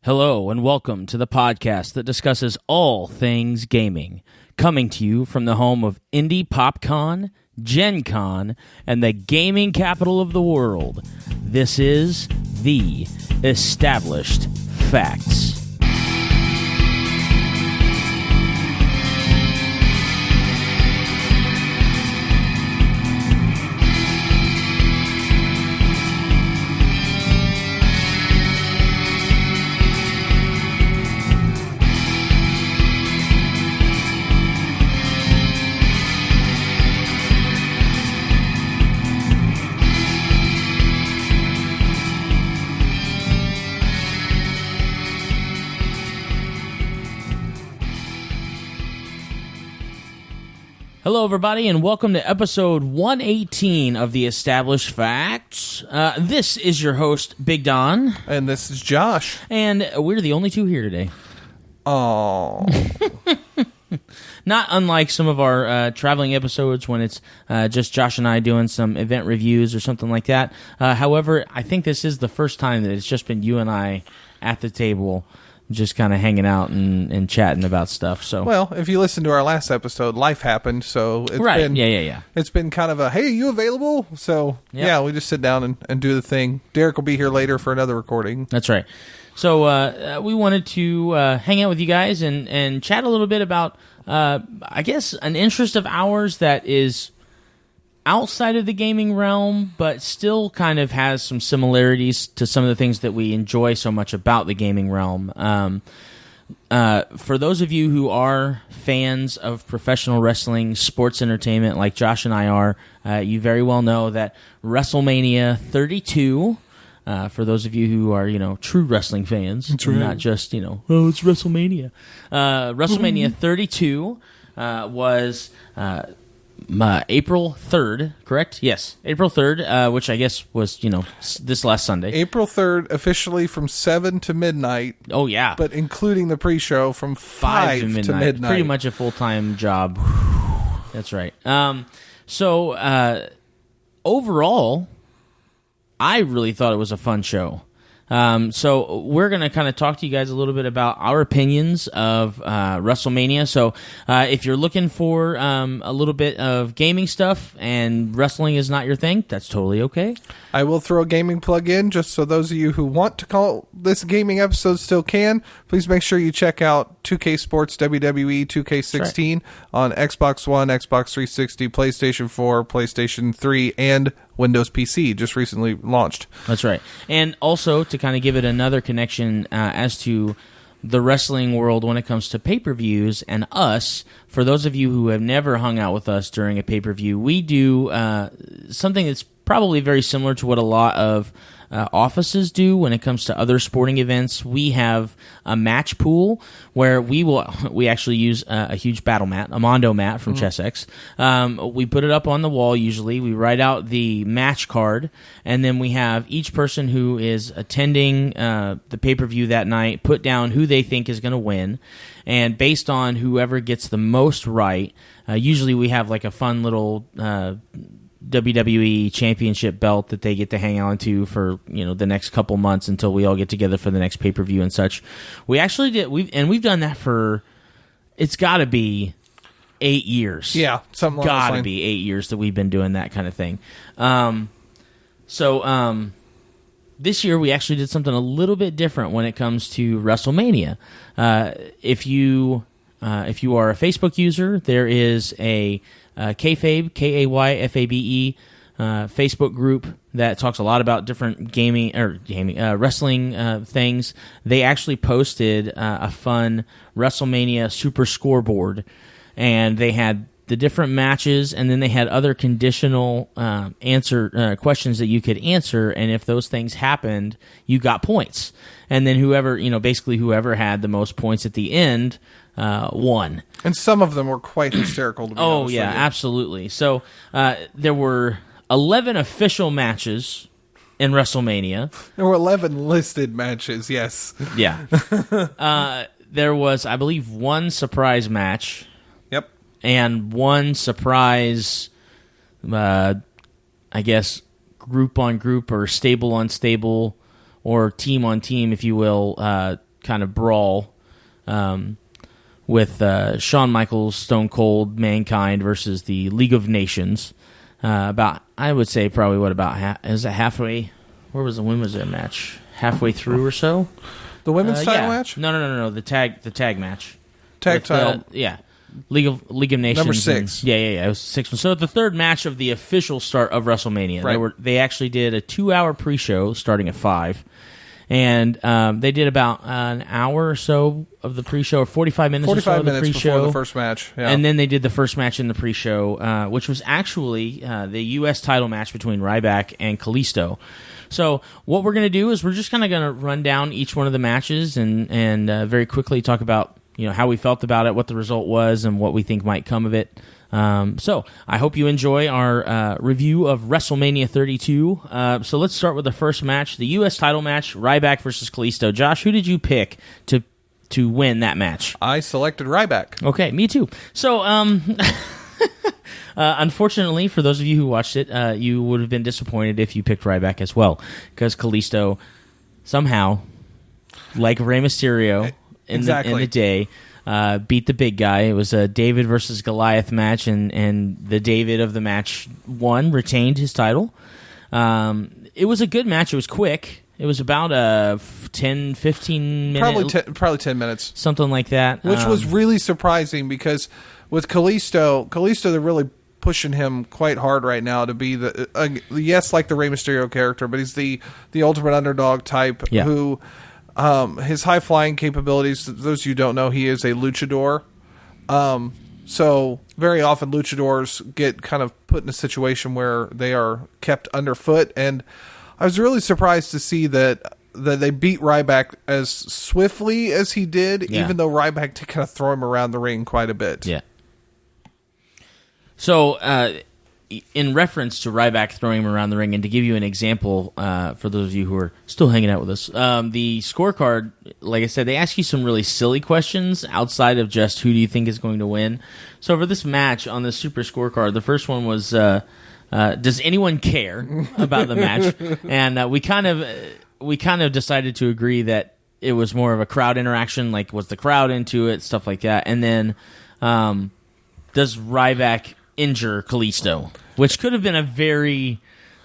Hello and welcome to the podcast that discusses all things gaming, coming to you from the home of Indie PopCon, Gen Con, and the gaming capital of the world. This is The Established Facts. Hello, everybody, and welcome to episode 118 of The Established Facts. This is your host, Big Don. And this is Josh. And we're the only two here today. Oh. Not unlike some of our traveling episodes when it's just Josh and I doing some event reviews or something like that. However, I think this is the first time that it's just been you and I at the table, just kind of hanging out and chatting about stuff. So, well, if you listen to our last episode, life happened, so it's been It's been kind of a, hey, are you available? So, yeah, we just sit down and do the thing. Derek will be here later for another recording. That's right. So, we wanted to hang out with you guys and chat a little bit about, I guess, an interest of ours that is outside of the gaming realm, but still kind of has some similarities to some of the things that we enjoy so much about the gaming realm. For those of you who are fans of professional wrestling, sports entertainment, like Josh and I are, you very well know that Wrestlemania 32, for those of you who are, true wrestling fans, not just, it's WrestleMania. WrestleMania 32 was April 3rd, correct? Yes, April 3rd, which I guess was, this last Sunday. April 3rd, officially from 7 to midnight. Oh, yeah. But including the pre-show from 5 to midnight. Pretty much a full-time job. That's right. So, overall, I really thought it was a fun show. So we're going to kind of talk to you guys a little bit about our opinions of WrestleMania. So if you're looking for a little bit of gaming stuff and wrestling is not your thing, that's totally okay. I will throw a gaming plug in just so those of you who want to call this gaming episode still can. Please make sure you check out 2K Sports WWE 2K16 on Xbox One, Xbox 360, PlayStation 4, PlayStation 3, and Windows PC, just recently launched. That's right. And also, to kind of give it another connection as to the wrestling world when it comes to pay-per-views and us, for those of you who have never hung out with us during a pay-per-view, we do something that's probably very similar to what a lot of offices do when it comes to other sporting events. We have a match pool where we actually use a huge battle mat, a Mondo mat from ChessX. We put it up on the wall usually. We write out the match card, and then we have each person who is attending the pay-per-view that night put down who they think is going to win. And based on whoever gets the most right, usually we have like a fun little WWE championship belt that they get to hang on to for the next couple months until we all get together for the next pay-per-view and such. We actually did we've done that for, it's got to be 8 years. Yeah, something got to be 8 years that we've been doing that kind of thing. This year we actually did something a little bit different when it comes to WrestleMania. If you are a Facebook user, there is a Kayfabe, Kayfabe, Facebook group that talks a lot about different wrestling things. They actually posted a fun WrestleMania Super Scoreboard, and they had the different matches, and then they had other conditional questions that you could answer, and if those things happened, you got points. And then whoever had the most points at the end won. And some of them were quite hysterical, to be honest with you. Absolutely. So there were 11 official matches in WrestleMania. There were 11 listed matches, yes. Yeah. There was, I believe, one surprise match. Yep. And one surprise, I guess, group on group or stable on stable or team on team, if you will, kind of brawl with Shawn Michaels, Stone Cold, Mankind versus the League of Nations. About, I would say, probably is it halfway? When was that match? Halfway through or so? The women's title match? No. The tag match. Tag title. League of Nations. Number 6. It was 6. So the third match of the official start of WrestleMania. Right. They actually did a 2-hour pre-show starting at 5. And they did about an hour or so of the pre-show, or 45 minutes or so of the pre-show. 45 minutes before the first match. Yeah. And then they did the first match in the pre-show, which was actually the U.S. title match between Ryback and Kalisto. So what we're going to do is we're just kind of going to run down each one of the matches and very quickly talk about how we felt about it, what the result was, and what we think might come of it. So I hope you enjoy our review of WrestleMania 32. So let's start with the first match, the U.S. title match, Ryback versus Kalisto. Josh, who did you pick to win that match? I selected Ryback. Okay, me too. So unfortunately, for those of you who watched it, you would have been disappointed if you picked Ryback as well, because Kalisto somehow, like Rey Mysterio in the day, beat the big guy. It was a David versus Goliath match, and the David of the match won, retained his title. It was a good match. It was quick. It was about a 10, 15 minute... Probably 10 minutes. Something like that. Which was really surprising, because with Kalisto, they're really pushing him quite hard right now to be yes, like the Rey Mysterio character, but he's the ultimate underdog type who... his high-flying capabilities, those of you who don't know, he is a luchador. So very often luchadors get kind of put in a situation where they are kept underfoot, and I was really surprised to see that they beat Ryback as swiftly as he did, even though Ryback did kind of throw him around the ring quite a bit. Yeah. So, in reference to Ryback throwing him around the ring, and to give you an example for those of you who are still hanging out with us, the scorecard, like I said, they ask you some really silly questions outside of just who do you think is going to win. So for this match on the Super Scorecard, the first one was, does anyone care about the match? And we kind of decided to agree that it was more of a crowd interaction, like was the crowd into it, stuff like that. And then does Ryback injure Kalisto, which could have been a very,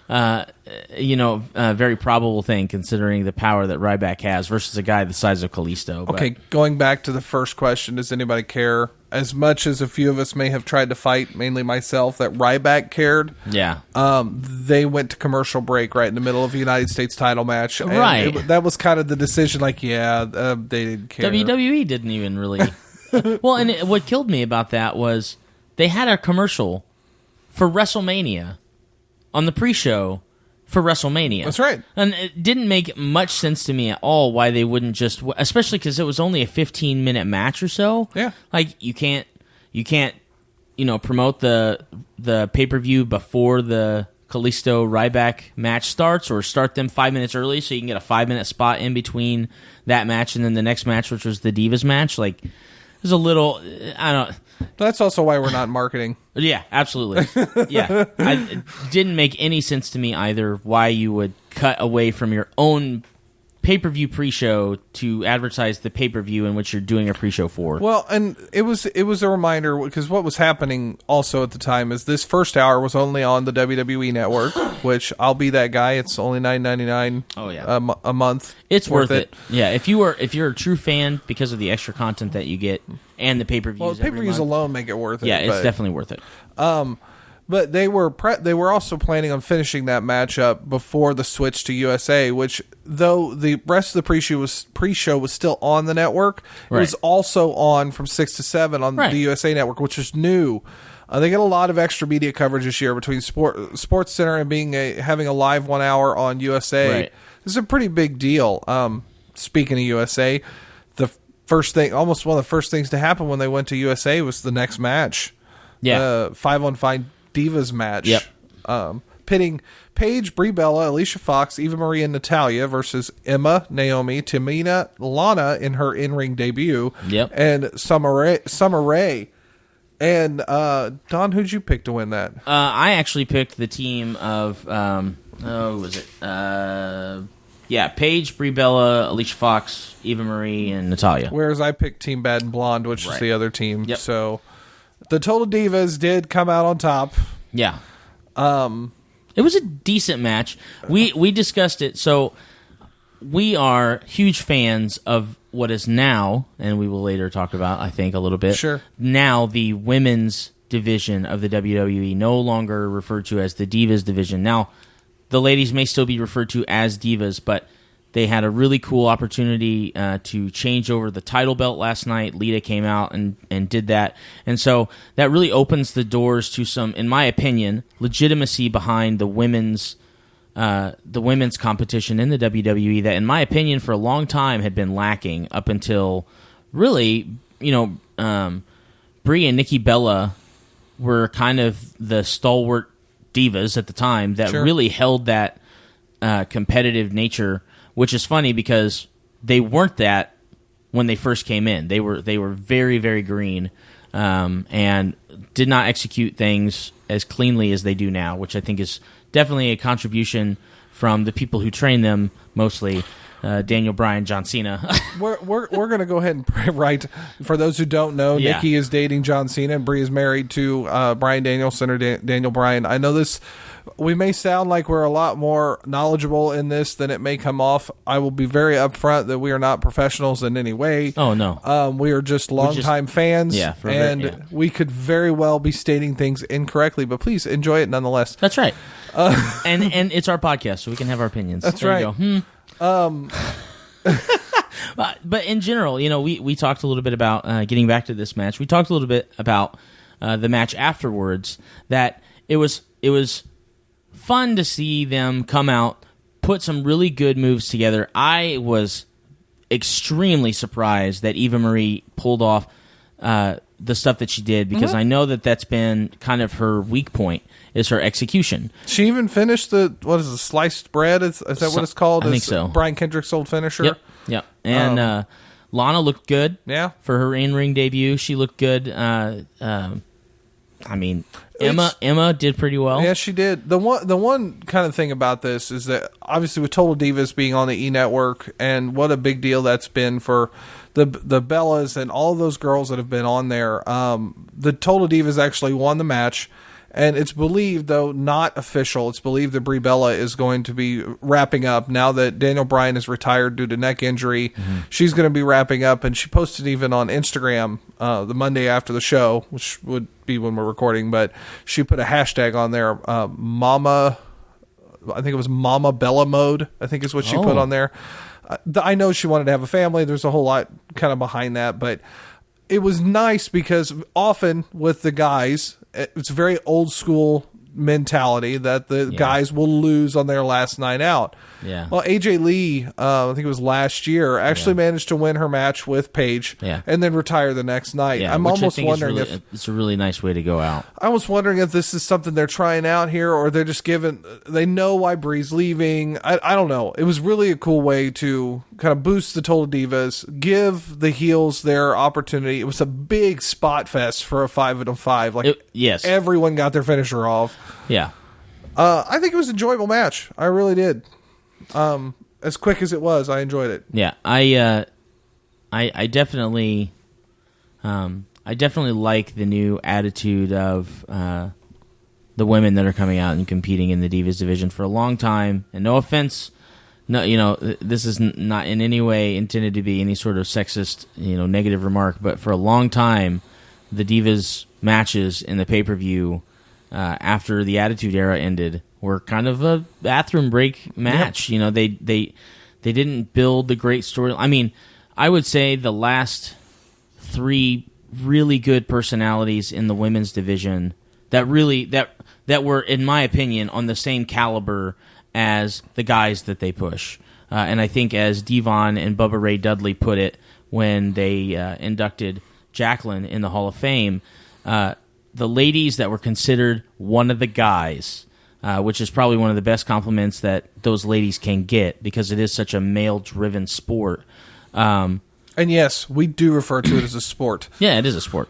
very probable thing considering the power that Ryback has versus a guy the size of Kalisto. Okay, going back to the first question, does anybody care? As much as a few of us may have tried to fight, mainly myself, that Ryback cared. Yeah. They went to commercial break right in the middle of a United States title match. And right. That was kind of the decision, they didn't care. WWE didn't even really. Well, and what killed me about that was they had a commercial for WrestleMania on the pre-show for WrestleMania. That's right. And it didn't make much sense to me at all why they wouldn't just, especially because it was only a 15-minute match or so. Yeah. Like, you can't, promote the pay-per-view before the Kalisto Ryback match starts, or start them 5 minutes early so you can get a 5-minute spot in between that match and then the next match, which was the Divas match. Like, there's a little, I don't. That's also why we're not marketing. Yeah, absolutely. Yeah. It didn't make any sense to me either why you would cut away from your own pay-per-view pre-show to advertise the pay-per-view in which you're doing a pre-show for. Well, and it was a reminder, because what was happening also at the time is this first hour was only on the WWE Network, which I'll be that guy. It's only $9.99 a month. It's worth it. Yeah, if you're a true fan because of the extra content that you get and the pay-per-views. Well, pay-per-views alone make it worth it. Yeah, it's definitely worth it. But they were also planning on finishing that matchup before the switch to USA, which, though the rest of the pre-show was still on the network, it was also on from 6 to 7 on the USA network, which is new. They get a lot of extra media coverage this year between Sports Center and having a live 1 hour on USA. Right. This is a pretty big deal. Speaking of USA, the first thing, almost one of the first things to happen when they went to USA was the next match. Yeah. 5-on-5 Divas match. Yep. Pitting Paige, Brie Bella, Alicia Fox, Eva Marie, and Natalya versus Emma, Naomi, Tamina, Lana in her in-ring debut. Yep. And Summer Rae. And Don, who'd you pick to win that? I actually picked the team of who was it? Yeah, Paige, Brie Bella, Alicia Fox, Eva Marie, and Natalya. Whereas I picked Team Bad and Blonde, which is the other team. Yep. So the Total Divas did come out on top. Yeah. It was a decent match. We discussed it. So we are huge fans of what is now, and we will later talk about, I think, a little bit. Sure. Now the women's division of the WWE, no longer referred to as the Divas division. Now, the ladies may still be referred to as Divas, but they had a really cool opportunity to change over the title belt last night. Lita came out and did that. And so that really opens the doors to some, in my opinion, legitimacy behind the women's competition in the WWE that, in my opinion, for a long time had been lacking up until really, Brie and Nikki Bella were kind of the stalwart divas at the time that really held that competitive nature, which is funny because they weren't that when they first came in. They were very, very green and did not execute things as cleanly as they do now, which I think is definitely a contribution from the people who train them, mostly Daniel Bryan, John Cena. we're going to go ahead and write, for those who don't know, Nikki is dating John Cena and Brie is married to Bryan Danielson or Daniel Bryan. I know this, we may sound like we're a lot more knowledgeable in this than it may come off. I will be very upfront that we are not professionals in any way. Oh, no. We are just longtime fans, we could very well be stating things incorrectly, but please enjoy it nonetheless. That's right. And it's our podcast, so we can have our opinions. That's there right. You go. But in general, we talked a little bit about getting back to this match. We talked a little bit about the match afterwards. That it was fun to see them come out, put some really good moves together. I was extremely surprised that Eva Marie pulled off the stuff that she did, because I know that's been kind of her weak point, is her execution. She even finished the sliced bread? Is that what it's called? I think so. Brian Kendrick's old finisher? Yep. And Lana looked good. Yeah. For her in-ring debut, she looked good. Emma did pretty well. Yeah, she did. The one kind of thing about this is that obviously with Total Divas being on the E Network, and what a big deal that's been for the Bellas and all those girls that have been on there. The Total Divas actually won the match, and it's believed, though not official, it's believed that Brie Bella is going to be wrapping up now that Daniel Bryan is retired due to neck injury. She's going to be wrapping up, and she posted even on Instagram the Monday after the show, which would be when we're recording, but she put a hashtag on there, Mama, I think it was Mama Bella Mode, I think is what she put on there. I know she wanted to have a family. There's a whole lot kind of behind that, but it was nice because often with the guys, it's a very old school mentality that the guys will lose on their last night out. Yeah. Well, AJ Lee, I think it was last year, actually managed to win her match with Paige and then retire the next night. Yeah, I'm almost wondering if it's a really nice way to go out. I was wondering if this is something they're trying out here, or they're just they know why Brie's leaving. I don't know. It was really a cool way to kind of boost the Total Divas, give the heels their opportunity. It was a big spot fest for a 5-on-5. Yes. Everyone got their finisher off. Yeah. I think it was an enjoyable match. I really did. As quick as it was, I enjoyed it. Yeah, I definitely like the new attitude of the women that are coming out and competing in the Divas division for a long time. And no offense, this is not in any way intended to be any sort of sexist, negative remark. But for a long time, the Divas matches in the pay-per-view after the Attitude Era ended were kind of a bathroom break match. Yep. They didn't build the great story. I mean, I would say the last 3 really good personalities in the women's division that were, in my opinion, on the same caliber as the guys that they push. And I think, as Devon and Bubba Ray Dudley put it when they inducted Jacqueline in the Hall of Fame, the ladies that were considered one of the guys, which is probably one of the best compliments that those ladies can get, because it is such a male-driven sport. And yes, we do refer to it as a sport. Yeah, it is a sport.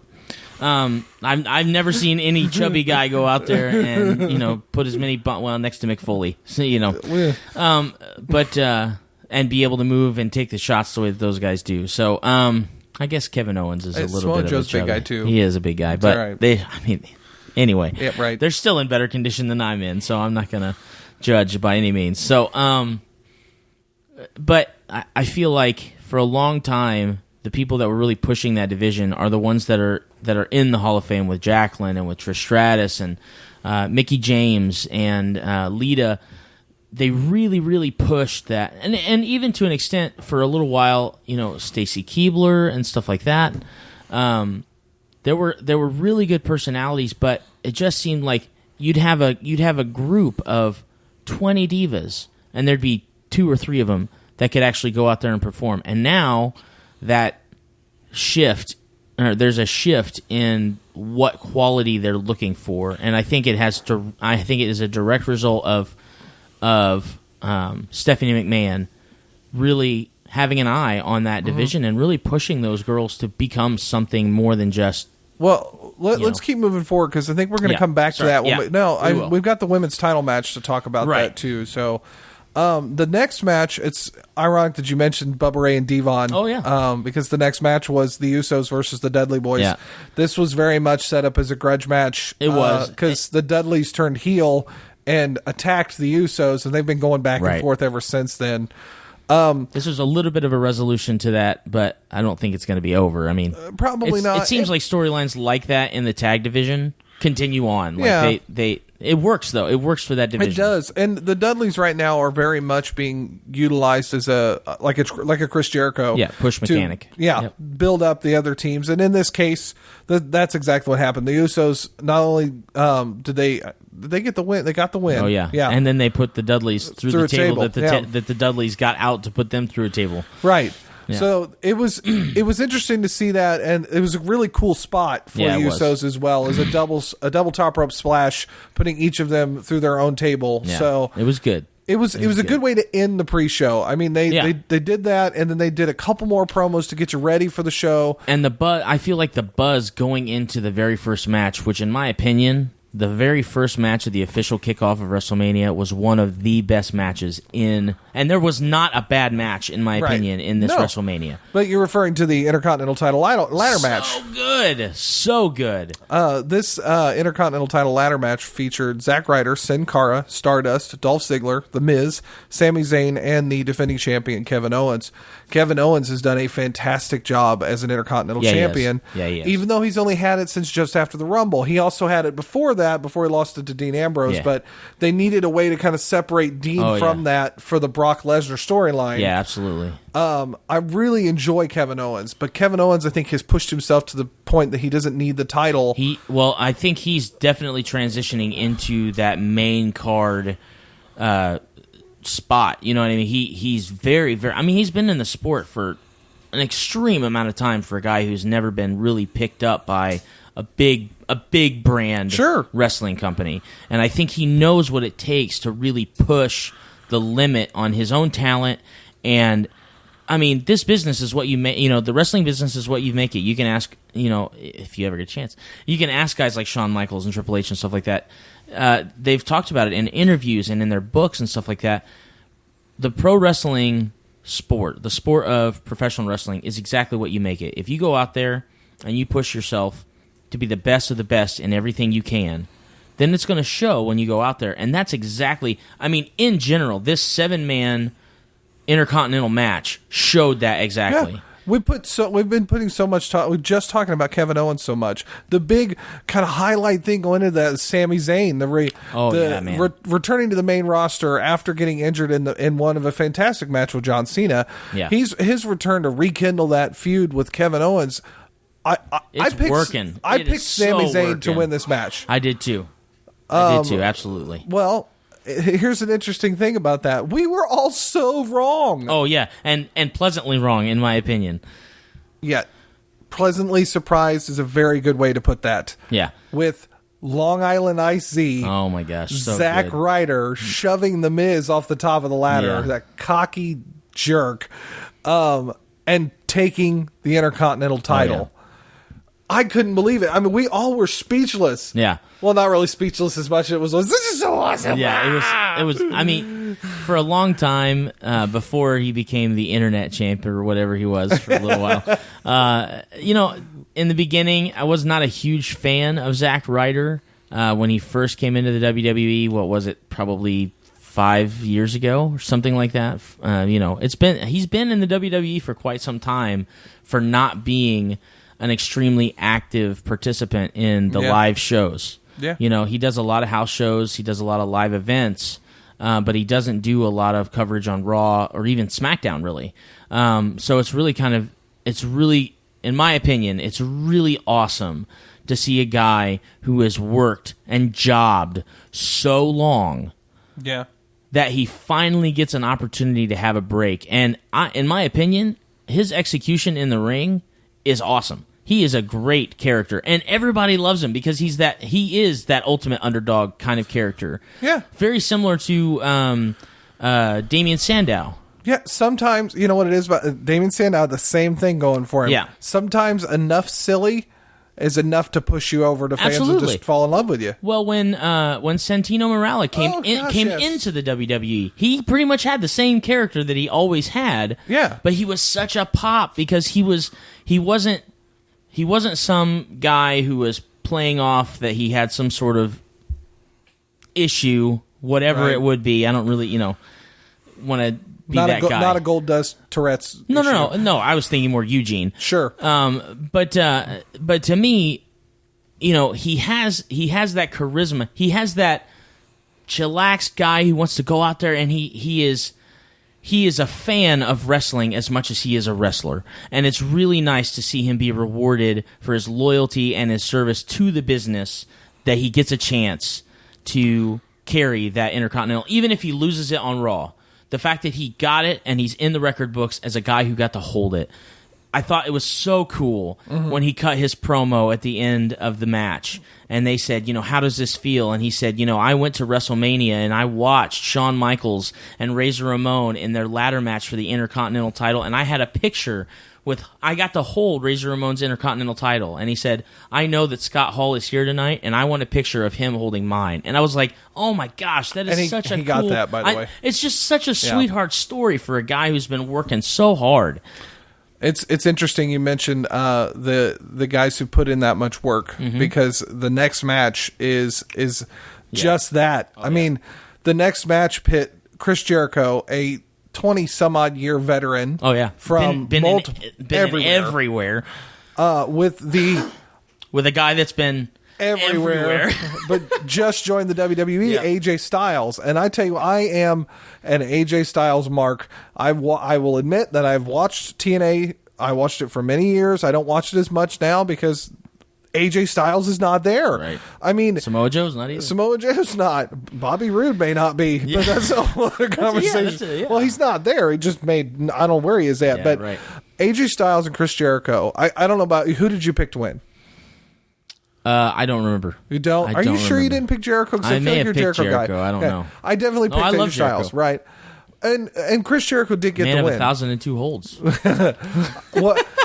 I've never seen any chubby guy go out there and put as many next to Mick Foley. So, and be able to move and take the shots the way that those guys do. So, I guess Kevin Owens is a little Samoa bit Joe's of a big guy too. He is a big guy, but right. Anyway, yeah, right. They're still in better condition than I'm in, so I'm not gonna judge by any means. So, but I feel like for a long time, the people that were really pushing that division are the ones that are in the Hall of Fame with Jacqueline and with Trish Stratus and Mickie James and Lita. They really, really pushed that, and even to an extent for a little while, Stacy Keibler and stuff like that. There were really good personalities, but it just seemed like you'd have a group of 20 divas, and there'd be 2 or 3 of them that could actually go out there and perform. And now that there's a shift in what quality they're looking for, and I think it is a direct result of Stephanie McMahon really having an eye on that division and really pushing those girls to become something more than just. Well, let's keep moving forward because I think we're going to come back to that one. We've got the women's title match to talk about that too. So the next match, it's ironic that you mentioned Bubba Ray and Devon. Oh, yeah. Because the next match was the Usos versus the Dudley Boys. Yeah. This was very much set up as a grudge match. It was. Because the Dudleys turned heel and attacked the Usos, and they've been going back and forth ever since then. This was a little bit of a resolution to that, but I don't think it's going to be over. I mean, probably not. It seems like storylines like that in the tag division continue on. Like it works though. It works for that division. It does. And the Dudleys right now are very much being utilized as like a Chris Jericho. Yeah, push mechanic. Build up the other teams. And in this case, that's exactly what happened. The Usos not only did they get the win, they got the win. Oh yeah. And then they put the Dudleys through the table that the Dudleys got out to put them through a table. Right. Yeah. So it was interesting to see that, and it was a really cool spot for the Usos as well as a double top rope splash, putting each of them through their own table. Yeah. So it was good. It was a good way to end the pre-show. I mean, they did that, and then they did a couple more promos to get you ready for the show. And I feel like the buzz going into the very first match, which in my opinion, the very first match of the official kickoff of WrestleMania was one of the best matches and there was not a bad match, in my opinion, in this WrestleMania. But you're referring to the Intercontinental title ladder match. So good. This Intercontinental title ladder match featured Zack Ryder, Sin Cara, Stardust, Dolph Ziggler, The Miz, Sami Zayn, and the defending champion, Kevin Owens. Kevin Owens has done a fantastic job as an Intercontinental champion. He is. Even though he's only had it since just after the Rumble. He also had it before he lost it to Dean Ambrose, but they needed a way to kind of separate Dean from that for the Brock Lesnar storyline. Yeah, absolutely. I really enjoy Kevin Owens, but Kevin Owens, I think, has pushed himself to the point that he doesn't need the title. I think he's definitely transitioning into that main card spot. You know what I mean? He's very, very. I mean, he's been in the sport for an extreme amount of time for a guy who's never been really picked up by a big brand wrestling company. And I think he knows what it takes to really push the limit on his own talent. And I mean, this business is what you make, the wrestling business is what you make it. You can ask, if you ever get a chance, you can ask guys like Shawn Michaels and Triple H and stuff like that. They've talked about it in interviews and in their books and stuff like that. The pro wrestling sport, the sport of professional wrestling, is exactly what you make it. If you go out there and you push yourself to be the best of the best in everything you can, then it's going to show when you go out there. And that's exactly, I mean, in general, this 7-man Intercontinental match showed that exactly. Yeah. We've been putting so much time. We're just talking about Kevin Owens so much. The big kind of highlight thing going into that is Sami Zayn, returning to the main roster after getting injured in one of a fantastic match with John Cena. Yeah. His return to rekindle that feud with Kevin Owens. I picked Sami Zayn to win this match. I did too. Absolutely. Well, here's an interesting thing about that. We were all so wrong. Oh, yeah, and pleasantly wrong, in my opinion. Yeah, pleasantly surprised is a very good way to put that. Yeah. With Long Island Ice-Z. Oh, my gosh, so Zack Ryder shoving The Miz off the top of the ladder, that cocky jerk, and taking the Intercontinental title. Oh, yeah. I couldn't believe it. I mean, we all were speechless. Yeah. Well, not really speechless as much as it was. This is so awesome. Yeah, it was. I mean, for a long time, before he became the internet champ or whatever he was for a little while. In the beginning, I was not a huge fan of Zack Ryder when he first came into the WWE. What was it? Probably 5 years ago or something like that. He's been in the WWE for quite some time for not being an extremely active participant in the live shows. Yeah. He does a lot of house shows. He does a lot of live events, but he doesn't do a lot of coverage on Raw or even SmackDown, really. So it's really, in my opinion, it's really awesome to see a guy who has worked and jobbed so long that he finally gets an opportunity to have a break. And in my opinion, his execution in the ring is awesome. He is a great character, and everybody loves him because he is that ultimate underdog kind of character. Yeah. Very similar to Damian Sandow. Yeah, sometimes, you know what it is about Damian Sandow, the same thing going for him. Yeah. Sometimes enough silly is enough to push you over to fans and just fall in love with you. Well, when Santino Marella came into the WWE, he pretty much had the same character that he always had. Yeah. But he was such a pop because he wasn't some guy who was playing off that he had some sort of issue, whatever it would be. I don't really, want to be that guy. Not a Gold Dust Tourette's No. I was thinking more Eugene. Sure. But to me, he has that charisma. He has that chillax guy who wants to go out there, and he is a fan of wrestling as much as he is a wrestler. And it's really nice to see him be rewarded for his loyalty and his service to the business, that he gets a chance to carry that Intercontinental, even if he loses it on Raw. The fact that he got it and he's in the record books as a guy who got to hold it. I thought it was so cool when he cut his promo at the end of the match. And they said, how does this feel? And he said, I went to WrestleMania and I watched Shawn Michaels and Razor Ramon in their ladder match for the Intercontinental title. And I had a picture I got to hold Razor Ramon's Intercontinental title. And he said, I know that Scott Hall is here tonight, and I want a picture of him holding mine. And I was like, oh my gosh, that is such a cool... he got that, by the way. It's just such a sweetheart story for a guy who's been working so hard. It's interesting you mentioned the guys who put in that much work, because the next match is just that. I mean, the next match pit Chris Jericho, a 20-some-odd year veteran. Oh yeah, from been everywhere. With a guy that's been everywhere. But just joined the WWE, AJ Styles. And I tell you, I am an AJ Styles mark. I will admit that I've watched TNA. I watched it for many years. I don't watch it as much now because AJ Styles is not there. Right. I mean, Samoa Joe's not either. Samoa Joe's not. Bobby Roode may not be, but that's a whole other conversation. Well, he's not there. He just made, I don't know where he is at, but AJ Styles and Chris Jericho, I don't know about you. Who did you pick to win? I don't remember. You don't? Are you sure you didn't pick Jericho? I may have picked Jericho. I don't know. I definitely picked AJ Styles, right? And Chris Jericho did get the win. 1,002 holds.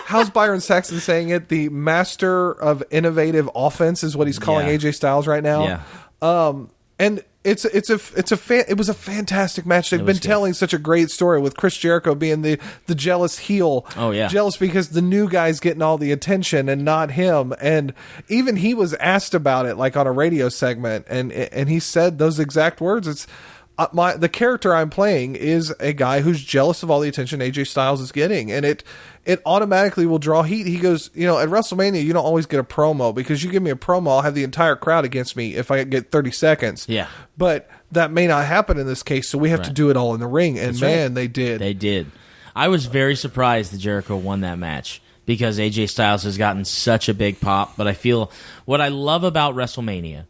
How's Byron Saxton saying it? The master of innovative offense is what he's calling AJ Styles right now. Yeah. And it was a fantastic match. They've been telling such a great story with Chris Jericho being the jealous heel. Oh yeah, jealous because the new guy's getting all the attention and not him. And even he was asked about it, like on a radio segment, and he said those exact words. It's the character I'm playing is a guy who's jealous of all the attention AJ Styles is getting, and it automatically will draw heat. He goes, at WrestleMania, you don't always get a promo because you give me a promo, I'll have the entire crowd against me if I get 30 seconds. Yeah. But that may not happen in this case, so we have to do it all in the ring, and they did. They did. I was very surprised that Jericho won that match because AJ Styles has gotten such a big pop, but I feel what I love about WrestleMania,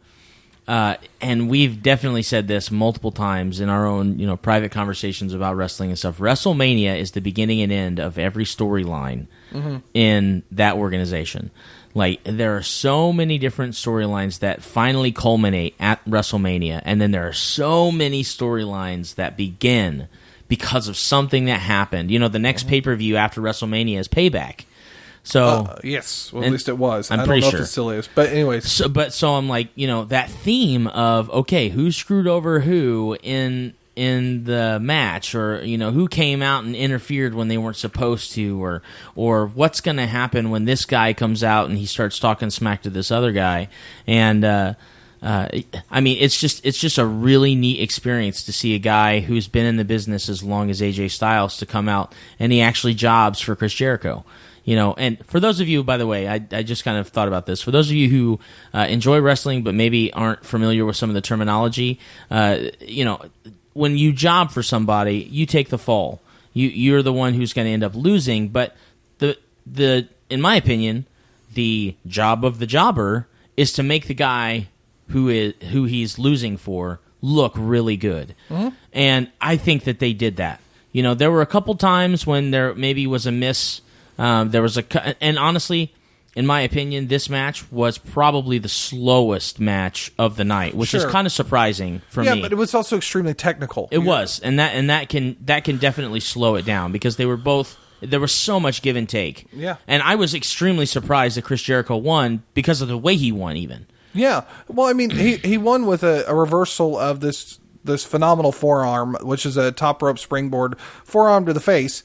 and we've definitely said this multiple times in our own, private conversations about wrestling and stuff. WrestleMania is the beginning and end of every storyline in that organization. Like, there are so many different storylines that finally culminate at WrestleMania, and then there are so many storylines that begin because of something that happened. The next pay-per-view after WrestleMania is Payback. So yes, well, at least it was. I don't know if it still is, but anyways. So I'm like, that theme of who screwed over who in in the match, or who came out and interfered when they weren't supposed to, or what's going to happen when this guy comes out and he starts talking smack to this other guy. And it's just a really neat experience to see a guy who's been in the business as long as AJ Styles to come out and he actually jobs for Chris Jericho. And for those of you, by the way, I just kind of thought about this. For those of you who enjoy wrestling but maybe aren't familiar with some of the terminology, when you job for somebody, you take the fall. You're the one who's going to end up losing. But the in my opinion, the job of the jobber is to make the guy who he's losing for look really good. Mm-hmm. And I think that they did that. There were a couple times when there maybe was a miss. And honestly, in my opinion, this match was probably the slowest match of the night, which is kind of surprising for me. Yeah, but it was also extremely technical. It was, and that can definitely slow it down because there was so much give and take. Yeah, and I was extremely surprised that Chris Jericho won because of the way he won, even. Yeah, well, I mean, he won with a reversal of this phenomenal forearm, which is a top rope springboard forearm to the face.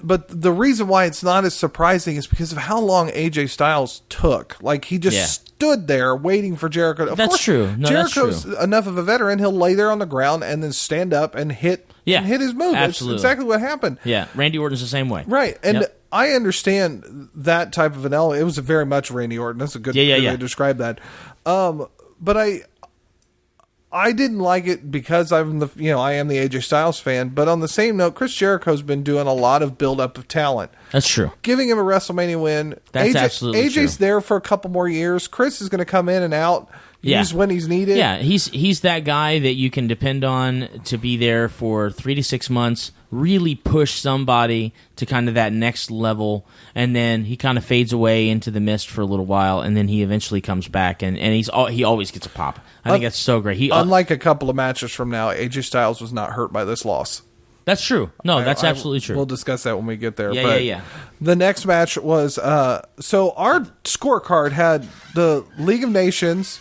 But the reason why it's not as surprising is because of how long AJ Styles took. Like, he just stood there waiting for Jericho. Of course, true. No, Jericho's that's true. Enough of a veteran, he'll lay there on the ground and then stand up and hit his move. Absolutely. It's exactly what happened. Yeah, Randy Orton's the same way. Right, and I understand that type of an element. It was very much Randy Orton. That's a good way to describe that. But I didn't like it because I am the AJ Styles fan. But on the same note, Chris Jericho's been doing a lot of build-up of talent. That's true. Giving him a WrestleMania win. That's absolutely true. AJ's there for a couple more years. Chris is going to come in and out. Use when he's needed. Yeah, he's that guy that you can depend on to be there for 3 to 6 months, really push somebody to kind of that next level, and then he kind of fades away into the mist for a little while, and then he eventually comes back, and he always gets a pop. I think that's so great. Unlike a couple of matches from now, AJ Styles was not hurt by this loss. That's true. No, that's absolutely true. We'll discuss that when we get there. Yeah. The next match was so our scorecard had the League of Nations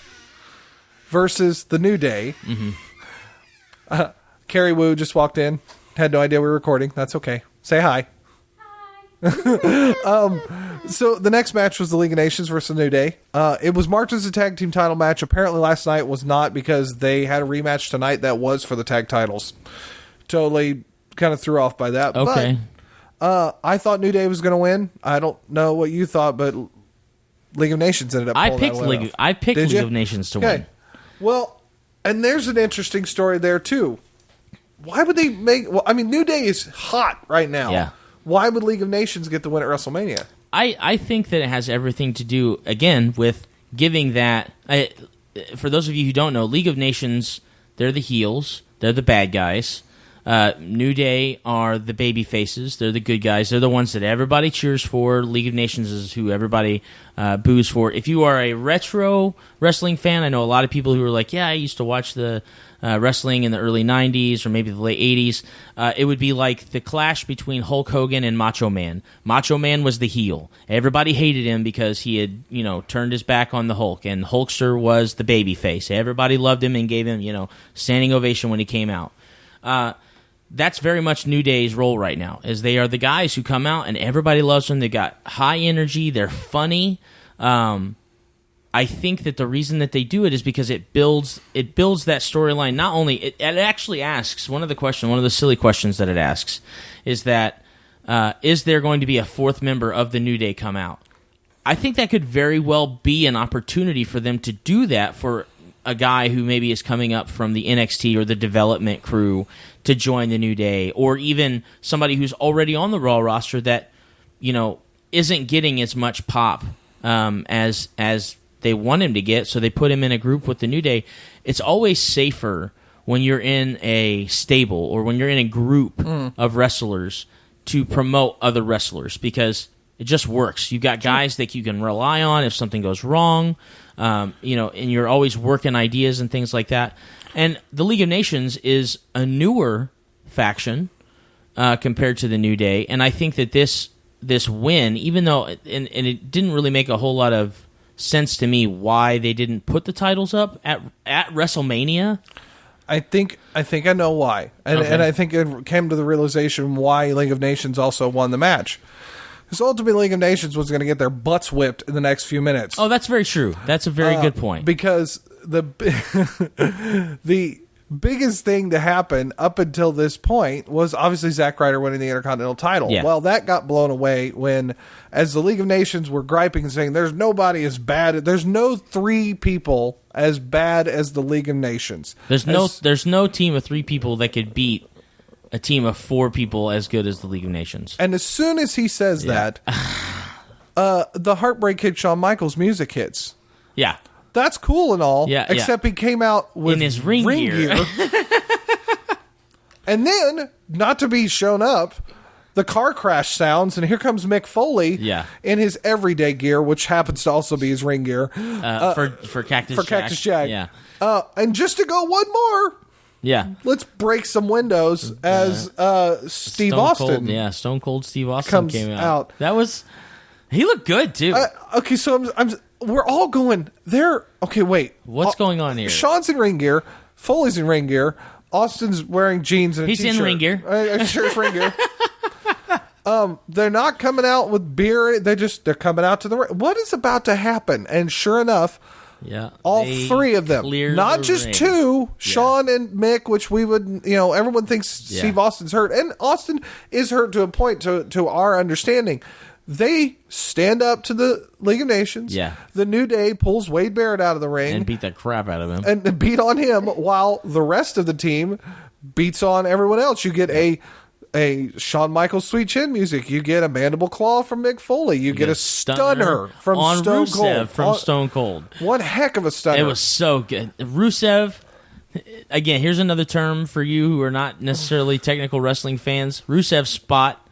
versus the New Day. Mm-hmm. Carrie Wu just walked in. Had no idea we were recording. That's okay. Say hi. So the next match was the League of Nations versus the New Day. It was marked as a tag team title match. Apparently last night was not, because they had a rematch tonight that was for the tag titles. Totally kind of threw off by that. Okay. But I thought New Day was going to win. I don't know what you thought, but League of Nations ended up pulling that win off. I picked League of Nations to win. Well, and there's an interesting story there too. Why would they make... Well, I mean, New Day is hot right now. Yeah. Why would League of Nations get the win at WrestleMania? I think that it has everything to do, again, with giving that... for those of you who don't know, League of Nations, they're the heels. They're the bad guys. New Day are the baby faces. They're the good guys. They're the ones that everybody cheers for. League of Nations is who everybody boos for. If you are a retro wrestling fan, I know a lot of people who are like, yeah, I used to watch the wrestling in the early 90s or maybe the late 80s. It would be like the clash between Hulk Hogan and Macho Man. Macho Man was the heel. Everybody hated him because he had, turned his back on the Hulk, and Hulkster was the baby face. Everybody loved him and gave him, standing ovation when he came out. That's very much New Day's role right now, is they are the guys who come out and everybody loves them. They got high energy. They're funny. I think that the reason that they do it is because it builds that storyline. Not only it actually asks one of the silly questions that it asks is that is there going to be a fourth member of the New Day come out? I think that could very well be an opportunity for them to do that for a guy who maybe is coming up from the NXT or the development crew to join the New Day, or even somebody who's already on the Raw roster that isn't getting as much pop as they want him to get, so they put him in a group with the New Day. It's always safer when you're in a stable or when you're in a group of wrestlers to promote other wrestlers, because it just works. You got guys that you can rely on if something goes wrong, and you're always working ideas and things like that. And the League of Nations is a newer faction compared to the New Day, and I think that this win, even though and it didn't really make a whole lot of sense to me why they didn't put the titles up at WrestleMania. I think I know why, and I think it came to the realization why League of Nations also won the match. Because ultimately, League of Nations was going to get their butts whipped in the next few minutes. Oh, that's very true. That's a very good point. Because the biggest thing to happen up until this point was obviously Zack Ryder winning the Intercontinental title. Yeah. Well, that got blown away when, as the League of Nations were griping and saying, there's nobody as bad, there's no 3 people as bad as the League of Nations. There's no team of 3 people that could beat a team of 4 people as good as the League of Nations. And as soon as he says that, the Heartbreak Kid Shawn Michaels music hits. Yeah. That's cool and all, except he came out with in his ring gear. And then, not to be shown up, the car crash sounds, and here comes Mick Foley in his everyday gear, which happens to also be his ring gear. For Cactus Jack. Yeah. And just to go one more... Yeah. Let's break some windows as Steve Austin. Stone Cold Steve Austin came out. He looked good too. Okay, so we're all going there. Okay, wait. What's going on here? Sean's in ring gear. Foley's in ring gear. Austin's wearing jeans and a He's t-shirt. in ring gear. Sure, it's ring gear. They're not coming out with beer. They're coming out to the ring. What is about to happen? And sure enough, all 3 of them, not just 2, Sean and Mick, which we would, everyone thinks Steve Austin's hurt, and Austin is hurt to a point to our understanding. They stand up to the League of Nations. Yeah. The New Day pulls Wade Barrett out of the ring and beat the crap out of him, and beat on him, while the rest of the team beats on everyone else. You get a Shawn Michaels Sweet Chin music. You get a mandible claw from Mick Foley. You get a stunner from Stone Cold. From Stone Cold. One heck of a stunner. It was so good. Rusev, again, here's another term for you who are not necessarily technical wrestling fans. Rusev spot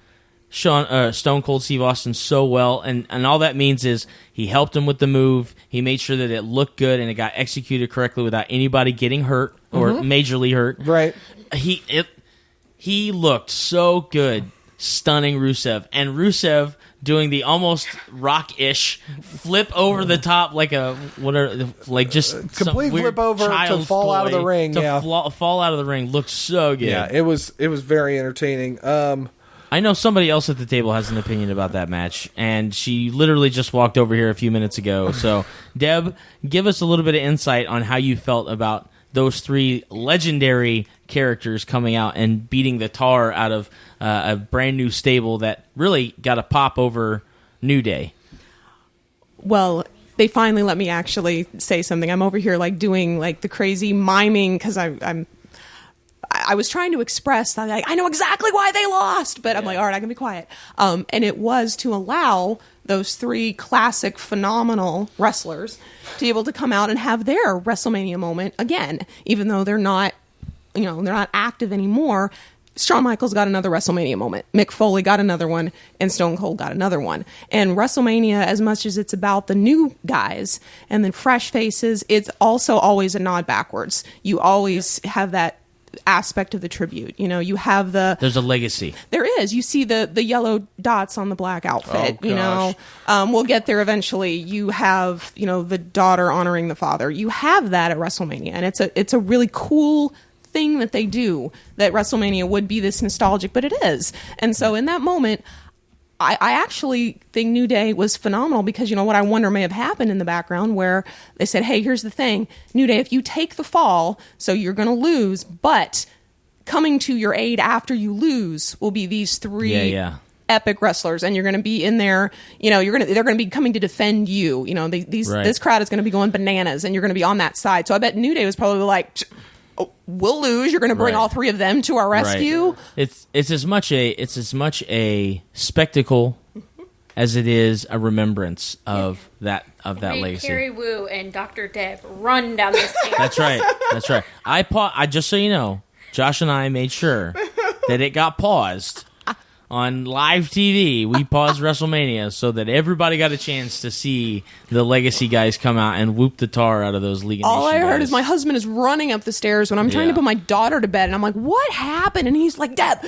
Stone Cold Steve Austin so well, and all that means is he helped him with the move. He made sure that it looked good and it got executed correctly without anybody getting hurt or majorly hurt. Right. He looked so good, stunning Rusev. And Rusev doing the almost rock-ish flip over the top, like just complete flip over to fall out of the ring. Fall out of the ring looked so good. Yeah, it was very entertaining. I know somebody else at the table has an opinion about that match, and she literally just walked over here a few minutes ago. So, Deb, give us a little bit of insight on how you felt about those 3 legendary characters coming out and beating the tar out of a brand new stable that really got a pop over New Day. Well, they finally let me actually say something. I'm over here doing the crazy miming because I was trying to express that I know exactly why they lost, but I'm all right, I can be quiet. And it was to allow those 3 classic, phenomenal wrestlers to be able to come out and have their WrestleMania moment again, even though they're not active anymore. Shawn Michaels got another WrestleMania moment. Mick Foley got another one, and Stone Cold got another one. And WrestleMania, as much as it's about the new guys and the fresh faces, it's also always a nod backwards. You always have that aspect of the tribute. You have there's a legacy. There is. You see the yellow dots on the black outfit. We'll get there eventually. You have the daughter honoring the father. You have that at WrestleMania, and it's a really cool thing that they do. That WrestleMania would be this nostalgic, but it is. And so in that moment, I actually think New Day was phenomenal because, what I wonder may have happened in the background where they said, hey, here's the thing. New Day, if you take the fall, so you're going to lose, but coming to your aid after you lose will be these 3 epic wrestlers, and you're going to be in there, they're going to be coming to defend you. This crowd is going to be going bananas, and you're going to be on that side. So I bet New Day was probably like, we'll lose. You're going to bring all 3 of them to our rescue. It's as much a spectacle as it is a remembrance of that legacy. Carrie Wu and Dr. Deb run down the stairs. That's right. I just so you know, Josh and I made sure that it got paused on live TV. We paused WrestleMania so that everybody got a chance to see the legacy guys come out and whoop the tar out of those League of Nations All I heard guys. is my husband is running up the stairs when I'm trying to put my daughter to bed, and I'm like, what happened? And he's like, Deb,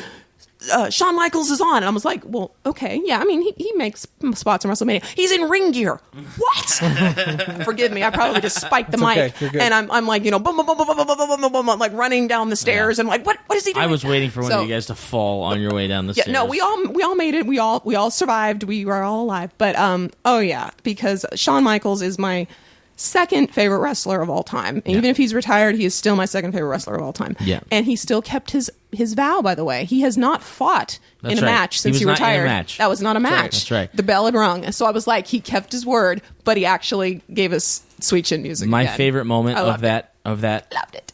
Shawn Michaels is on. And I was like, well, okay. Yeah, I mean, he makes spots in WrestleMania. He's in ring gear. What? Forgive me. I probably just spiked the mic. Okay, and I'm like, boom, boom, boom, boom, boom, boom, boom, boom, boom, like running down the stairs. And like, what is he doing? I was waiting for one of you guys to fall on your way down the stairs. No, we all made it. We all survived. We were all alive. But oh yeah, because Shawn Michaels is my second favorite wrestler of all time. And even if he's retired, he is still my second favorite wrestler of all time. Yeah. And he still kept his vow, by the way. He has not fought in a match since he retired. In a match. That was not a match. That's right. The bell had rung. So I was like, he kept his word, but he actually gave us sweet chin music. My again. favorite moment of that Loved it.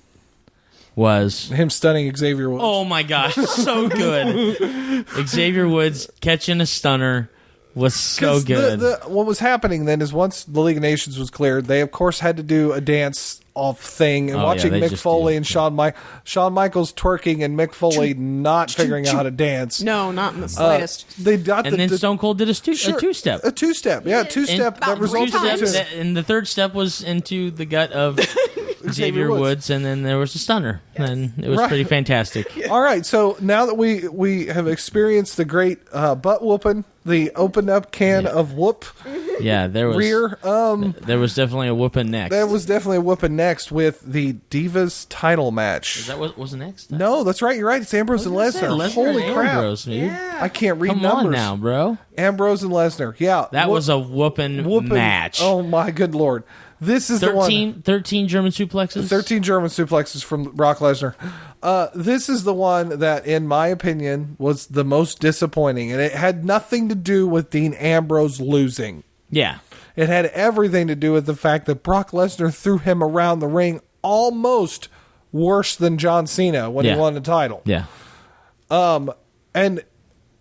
was him stunning Xavier Woods. oh my gosh, so good. Xavier Woods catching a stunner was so good. What was happening then is once the League of Nations was cleared, they of course had to do a dance off thing, and watching Mick Foley and Shawn Michaels twerking and Mick Foley not figuring out how to dance. No, not in the slightest. They got and then Stone Cold did a two-step. A two-step, yeah, two-step that resulted in and the third step was into the gut of Xavier Woods, and then there was a stunner, and it was pretty fantastic. All right, so now that we have experienced the great butt whooping, the open up can of whoop. Yeah, there was rear. There was definitely a whooping next. There was definitely a whooping next with the Divas title match. Is that what was next? No, that's right. You're right. It's Ambrose and Lesnar. Holy crap! Ambrose, yeah. I can't read Come numbers. on now, bro. Ambrose and Lesnar. Yeah, That was a whooping match. Oh my good lord! This is the one. 13 German suplexes. 13 German suplexes from Brock Lesnar. This is the one that, in my opinion, was the most disappointing, and it had nothing to do with Dean Ambrose losing. Yeah. It had everything to do with the fact that Brock Lesnar threw him around the ring almost worse than John Cena when he won the title. Yeah. And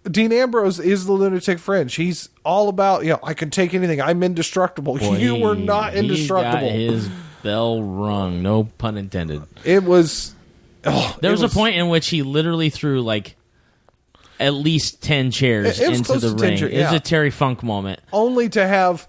Dean Ambrose is the lunatic fringe. He's all about, I can take anything. I'm indestructible. Boy, you were not indestructible. He got his bell rung. No pun intended. It was... there was a point in which he literally threw like at least 10 chairs into the ring. It was a Terry Funk moment. Only to have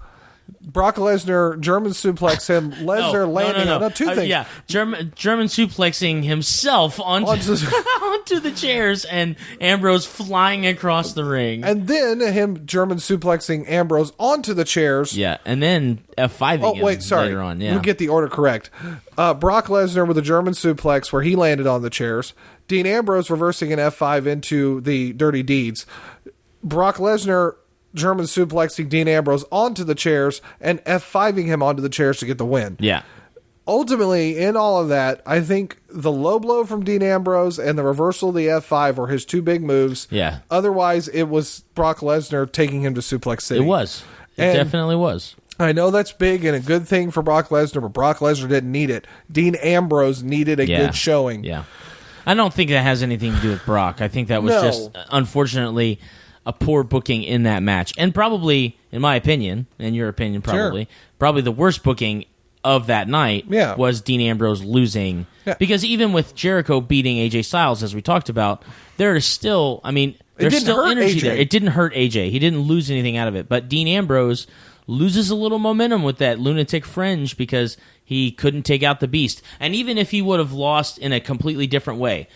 Brock Lesnar German suplex him, Lesnar landing on two things. Yeah, German suplexing himself onto the chairs, and Ambrose flying across the ring. And then him German suplexing Ambrose onto the chairs. Yeah, and then F5ing him later on. Yeah. Let me get the order correct. Brock Lesnar with a German suplex where he landed on the chairs. Dean Ambrose reversing an F5 into the Dirty Deeds. Brock Lesnar German suplexing Dean Ambrose onto the chairs and F5ing him onto the chairs to get the win. Yeah. Ultimately, in all of that, I think the low blow from Dean Ambrose and the reversal of the F5 were his two big moves. Yeah. Otherwise, it was Brock Lesnar taking him to Suplex City. It was. It definitely was. I know that's big and a good thing for Brock Lesnar, but Brock Lesnar didn't need it. Dean Ambrose needed a good showing. Yeah. I don't think that has anything to do with Brock. I think that was just, unfortunately, a poor booking in that match. And probably, in my opinion, in your opinion probably, probably the worst booking of that night was Dean Ambrose losing. Yeah. Because even with Jericho beating AJ Styles, as we talked about, there is still, there's still energy there. It didn't hurt AJ. He didn't lose anything out of it. But Dean Ambrose loses a little momentum with that lunatic fringe because he couldn't take out the Beast. And even if he would have lost in a completely different way,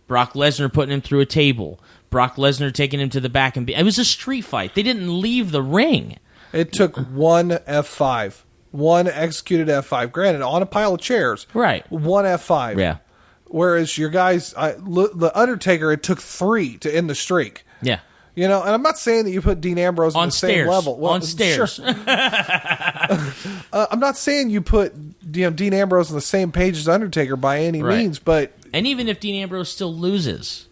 Brock Lesnar putting him through a table, Brock Lesnar taking him to the back, and it was a street fight. They didn't leave the ring. It took one F5, one executed F5. Granted, on a pile of chairs. Right. One F5. Yeah. Whereas your guys, the Undertaker, it took 3 to end the streak. Yeah. And I'm not saying that you put Dean Ambrose on the same level. Well, on stairs. Sure. I'm not saying you put Dean Ambrose on the same page as Undertaker by any means, but... And even if Dean Ambrose still loses,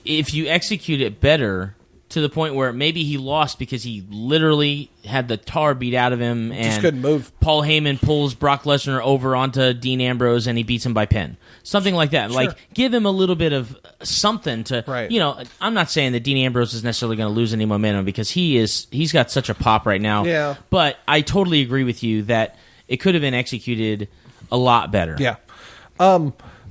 if you execute it better to the point where maybe he lost because he literally had the tar beat out of him and just couldn't move. Paul Heyman pulls Brock Lesnar over onto Dean Ambrose and he beats him by pin. Something like that. Sure. Like, give him a little bit of something to, I'm not saying that Dean Ambrose is necessarily going to lose any momentum because he's got such a pop right now. Yeah. But I totally agree with you that it could have been executed a lot better. Yeah.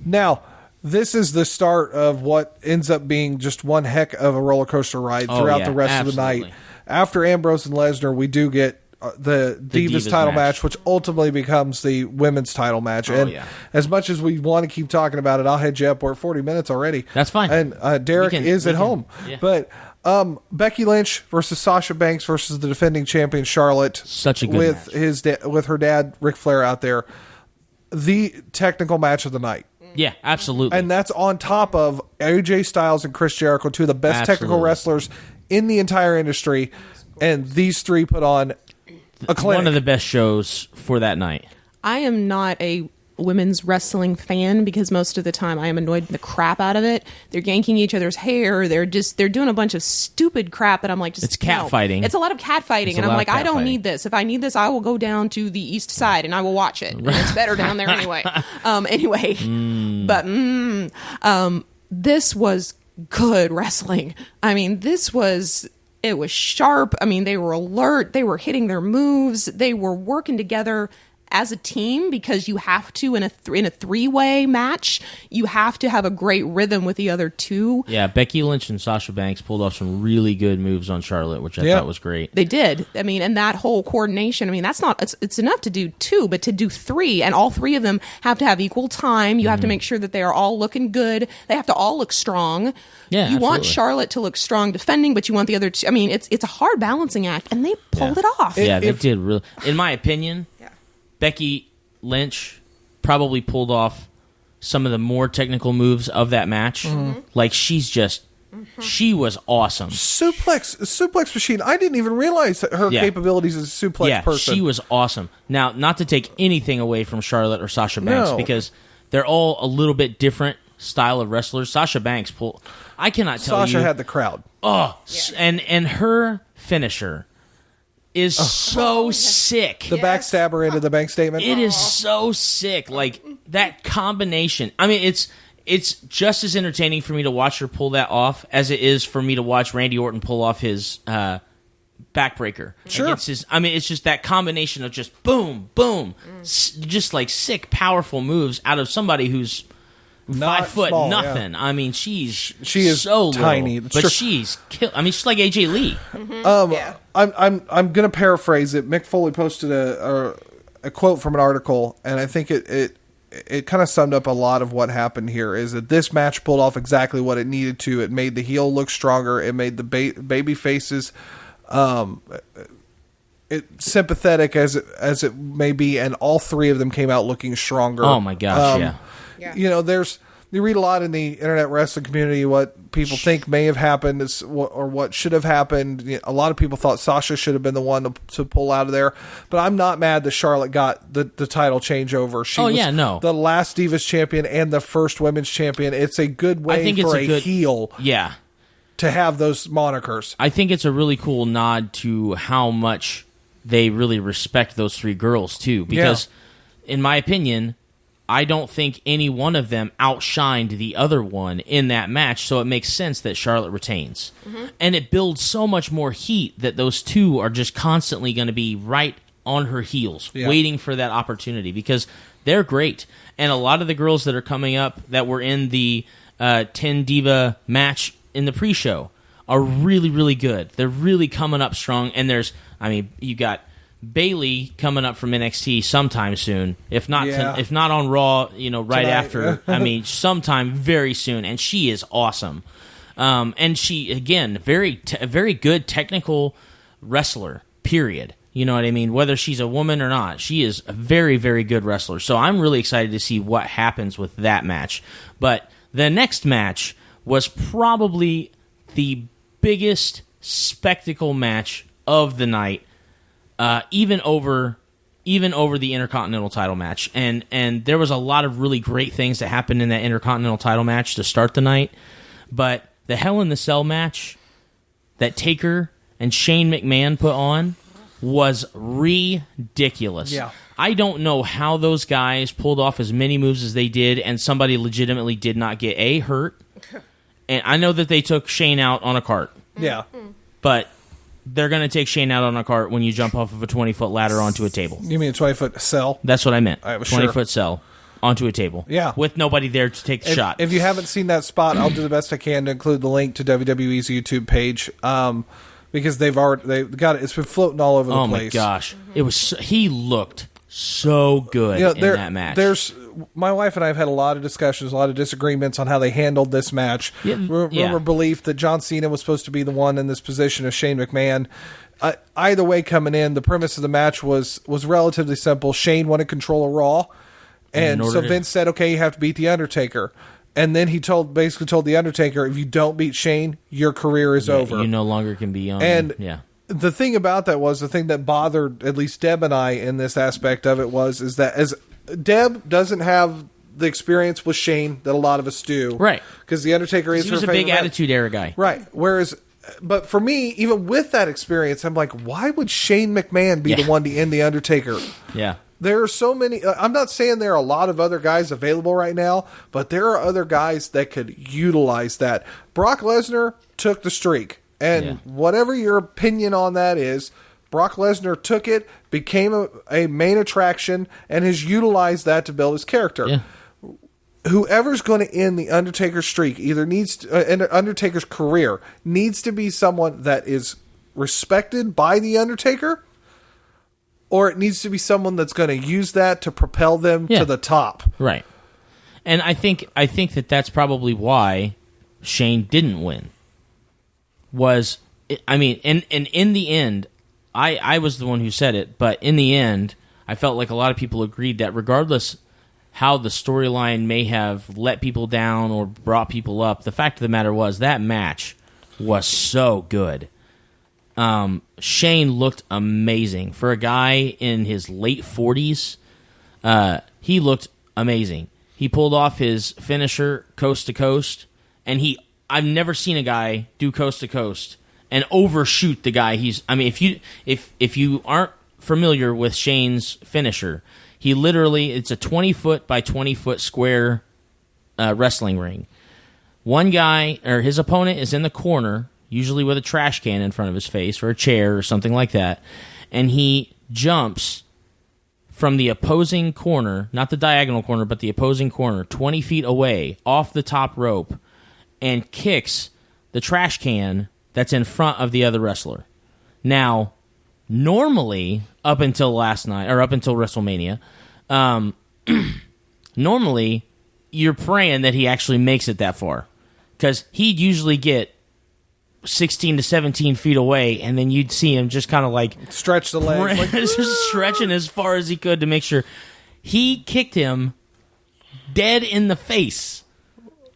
Now, this is the start of what ends up being just one heck of a roller coaster ride throughout the rest of the night. After Ambrose and Lesnar, we do get the Divas title match, which ultimately becomes the women's title match. As much as we want to keep talking about it, I'll head you up. We're at 40 minutes already. That's fine. And Derek is at home. Yeah. But Becky Lynch versus Sasha Banks versus the defending champion Charlotte. Such a good match. With her dad Ric Flair out there. The technical match of the night. Yeah, absolutely. And that's on top of AJ Styles and Chris Jericho, two of the best technical wrestlers in the entire industry. And these three put on a clinic. One of the best shows for that night. I am not a women's wrestling fan because most of the time I am annoyed the crap out of it. They're yanking each other's hair. They're doing a bunch of stupid crap, and I'm like, it's cat fighting. It's a lot of cat fighting, and I'm like, I don't need this. If I need this, I will go down to the east side and I will watch it. And it's better down there anyway. This was good wrestling. I mean, it was sharp. I mean, they were alert. They were hitting their moves. They were working together as a team because you have to in a three-way match. You have to have a great rhythm with the other two. Yeah, Becky Lynch and Sasha Banks pulled off some really good moves on Charlotte, which I thought was great. They did. I mean, and that whole coordination. I mean, that's not. It's enough to do two, but to do three, and all three of them have to have equal time. You have to make sure that they are all looking good. They have to all look strong. Yeah, you want Charlotte to look strong defending, but you want the other two. I mean, it's a hard balancing act, and they pulled it off. They did really. In my opinion. Becky Lynch probably pulled off some of the more technical moves of that match. Mm-hmm. Like, she was awesome. Suplex machine. I didn't even realize that her capabilities as a suplex person. She was awesome. Now, not to take anything away from Charlotte or Sasha Banks, because they're all a little bit different style of wrestlers. Sasha Banks I cannot tell you. Sasha had the crowd. And her finisher is so sick. The backstabber into the bank statement. It is so sick. Like, that combination. I mean, it's just as entertaining for me to watch her pull that off as it is for me to watch Randy Orton pull off his backbreaker. Sure. It's just that combination of just boom, boom, just like sick, powerful moves out of somebody who's 5 foot small, nothing. I mean, she is so tiny, but she's she's like AJ Lee. I'm going to paraphrase it. Mick Foley posted a quote from an article, and I think it kind of summed up a lot of what happened here. Is that this match pulled off exactly what it needed to. It made the heel look stronger. It made the baby faces sympathetic as it may be, and all three of them came out looking stronger. Oh my gosh, yeah. You know, you read a lot in the internet wrestling community what people think may have happened or what should have happened. A lot of people thought Sasha should have been the one to pull out of there. But I'm not mad that Charlotte got the title changeover. She was the last Divas champion and the first women's champion. It's a good way for a heel to have those monikers. I think it's a really cool nod to how much they really respect those three girls, too. Because, in my opinion, I don't think any one of them outshined the other one in that match, so it makes sense that Charlotte retains. Mm-hmm. And it builds so much more heat that those two are just constantly going to be right on her heels, waiting for that opportunity, because they're great. And a lot of the girls that are coming up that were in the 10 Diva match in the pre-show are really, really good. They're really coming up strong, and you got Bailey coming up from NXT sometime soon, if not on Raw, right after. I mean, sometime very soon, and she is awesome. And she, again, very good technical wrestler. Period. You know what I mean? Whether she's a woman or not, she is a very, very good wrestler. So I'm really excited to see what happens with that match. But the next match was probably the biggest spectacle match of the night. Even over the Intercontinental title match. And there was a lot of really great things that happened in that Intercontinental title match to start the night. But the Hell in the Cell match that Taker and Shane McMahon put on was ridiculous. Yeah. I don't know how those guys pulled off as many moves as they did, and somebody legitimately did not get hurt. And I know that they took Shane out on a cart. Yeah. But they're going to take Shane out on a cart when you jump off of a 20-foot ladder onto a table. You mean a 20-foot cell? That's what I meant. 20-foot cell onto a table. Yeah. With nobody there to take the shot. If you haven't seen that spot, I'll do the best I can to include the link to WWE's YouTube page. because they've got it. It's been floating all over the Oh place. my gosh, it was. He looked so good in that match. My wife and I have had a lot of discussions, a lot of disagreements on how they handled this match. Rumor belief that John Cena was supposed to be the one in this position of Shane McMahon. Either way, coming in, the premise of the match was relatively simple. Shane wanted control of Raw, and so Vince said, "Okay, you have to beat the Undertaker." And then he basically told the Undertaker, "If you don't beat Shane, your career is over. You no longer can be on." And the thing about that was the thing that bothered at least Deb and I in this aspect of it is that as Deb doesn't have the experience with Shane that a lot of us do, right? Because the Undertaker is he was a big attitude era guy, right? Whereas, but for me, even with that experience, I'm like, why would Shane McMahon be the one to end the Undertaker? Yeah. There are so many. I'm not saying there are a lot of other guys available right now, but there are other guys that could utilize that. Brock Lesnar took the streak, and whatever your opinion on that is, Brock Lesnar took it, became a main attraction, and has utilized that to build his character. Yeah. Whoever's going to end the Undertaker's streak Undertaker's career needs to be someone that is respected by the Undertaker, or it needs to be someone that's going to use that to propel them to the top. Right. And I think that that's probably why Shane didn't win. And in the end, I was the one who said it, but in the end, I felt like a lot of people agreed that regardless how the storyline may have let people down or brought people up, the fact of the matter was that match was so good. Shane looked amazing. For a guy in his late 40s, he looked amazing. He pulled off his finisher coast to coast, and I've never seen a guy do coast to coast and overshoot the guy if you aren't familiar with Shane's finisher, it's a 20-foot by 20-foot square wrestling ring. One guy, or his opponent, is in the corner, usually with a trash can in front of his face or a chair or something like that, and he jumps from the opposing corner, not the diagonal corner, but the opposing corner, 20 feet away, off the top rope, and kicks the trash can that's in front of the other wrestler. Now, normally, up until last night, or up until WrestleMania, normally, you're praying that he actually makes it that far, because he'd usually get 16 to 17 feet away, and then you'd see him just kind of like stretch the legs, just stretching as far as he could to make sure. He kicked him dead in the face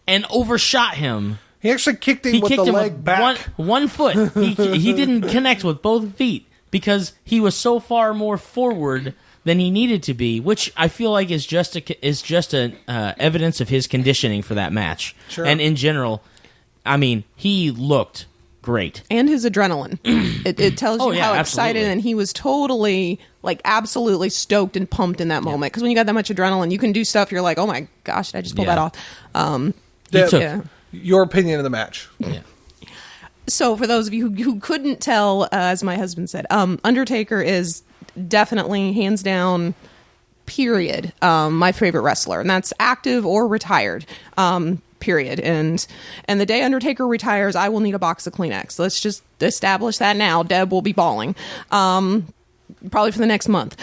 and overshot him. He actually kicked him with the leg back. One foot. He didn't connect with both feet because he was so far more forward than he needed to be, which I feel like is just an evidence of his conditioning for that match. Sure. And in general, I mean, he looked great. And his adrenaline. It tells you how excited, absolutely. and he was totally, absolutely stoked and pumped in that moment. Because when you got that much adrenaline, you can do stuff, you're like, oh my gosh, did I just pull that off? Your opinion of the match. Yeah. So for those of you who couldn't tell, as my husband said, Undertaker is definitely, hands down, period, my favorite wrestler. And that's active or retired. Period. And the day Undertaker retires, I will need a box of Kleenex. Let's just establish that now. Deb will be bawling. Probably for the next month.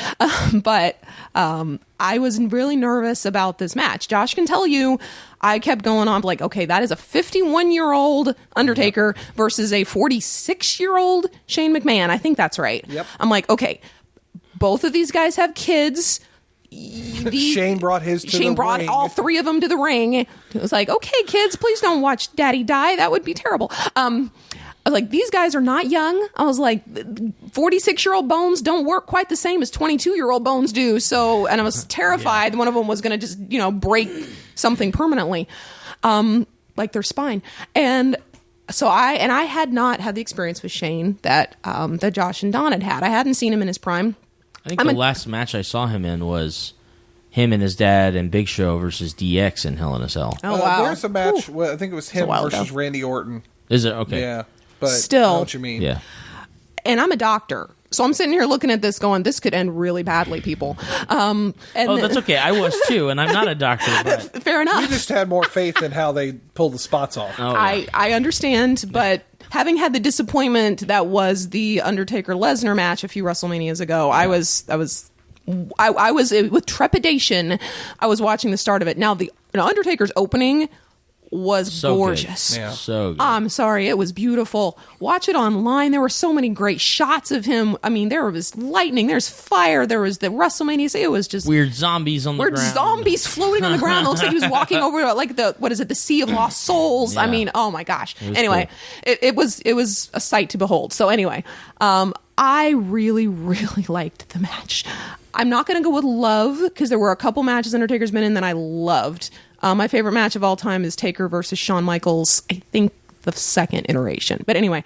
But I was really nervous about this match. Josh can tell you, I kept going on like, okay, that is a 51-year-old Undertaker versus a 46-year-old Shane McMahon. I think that's right. Yep. I'm like, okay, both of these guys have kids. Shane brought his to the ring. Shane brought all three of them to the ring. It was like, okay, kids, please don't watch Daddy die. That would be terrible. I was like, these guys are not young. I was like, 46-year-old bones don't work quite the same as 22-year-old bones do. So, and I was terrified one of them was going to just, break something permanently, like their spine. And so I had not had the experience with Shane that Josh and Don had. I hadn't seen him in his prime. I think the last match I saw him in was him and his dad and Big Show versus DX in Hell in a Cell. Oh, wow. There's a match, I think it was him versus Randy Orton. Is it? Okay. Yeah. But still, I know what you mean. Yeah. And I'm a doctor, so I'm sitting here looking at this going, this could end really badly, people. That's okay. I was too, and I'm not a doctor. But fair enough. You just had more faith in how they pulled the spots off. Oh, yeah. I understand, but having had the disappointment that was the Undertaker Lesnar match a few WrestleManias ago, I was with trepidation. I was watching the start of it. Now, the Undertaker's opening was so gorgeous. Yeah. So good. I'm sorry, it was beautiful. Watch it online. There were so many great shots of him. I mean, there was lightning, there's fire, there was the WrestleMania. It was just weird zombies on the weird ground. zombies floating on the ground. It looks like he was walking over like the Sea of Lost Souls. I Yeah. mean, oh my gosh. was Anyway, cool. it was a sight to behold. So anyway, I really, really liked the match. I'm not going to go with love because there were a couple matches Undertaker's been in that I loved. My favorite match of all time is Taker versus Shawn Michaels. I think the second iteration. But anyway.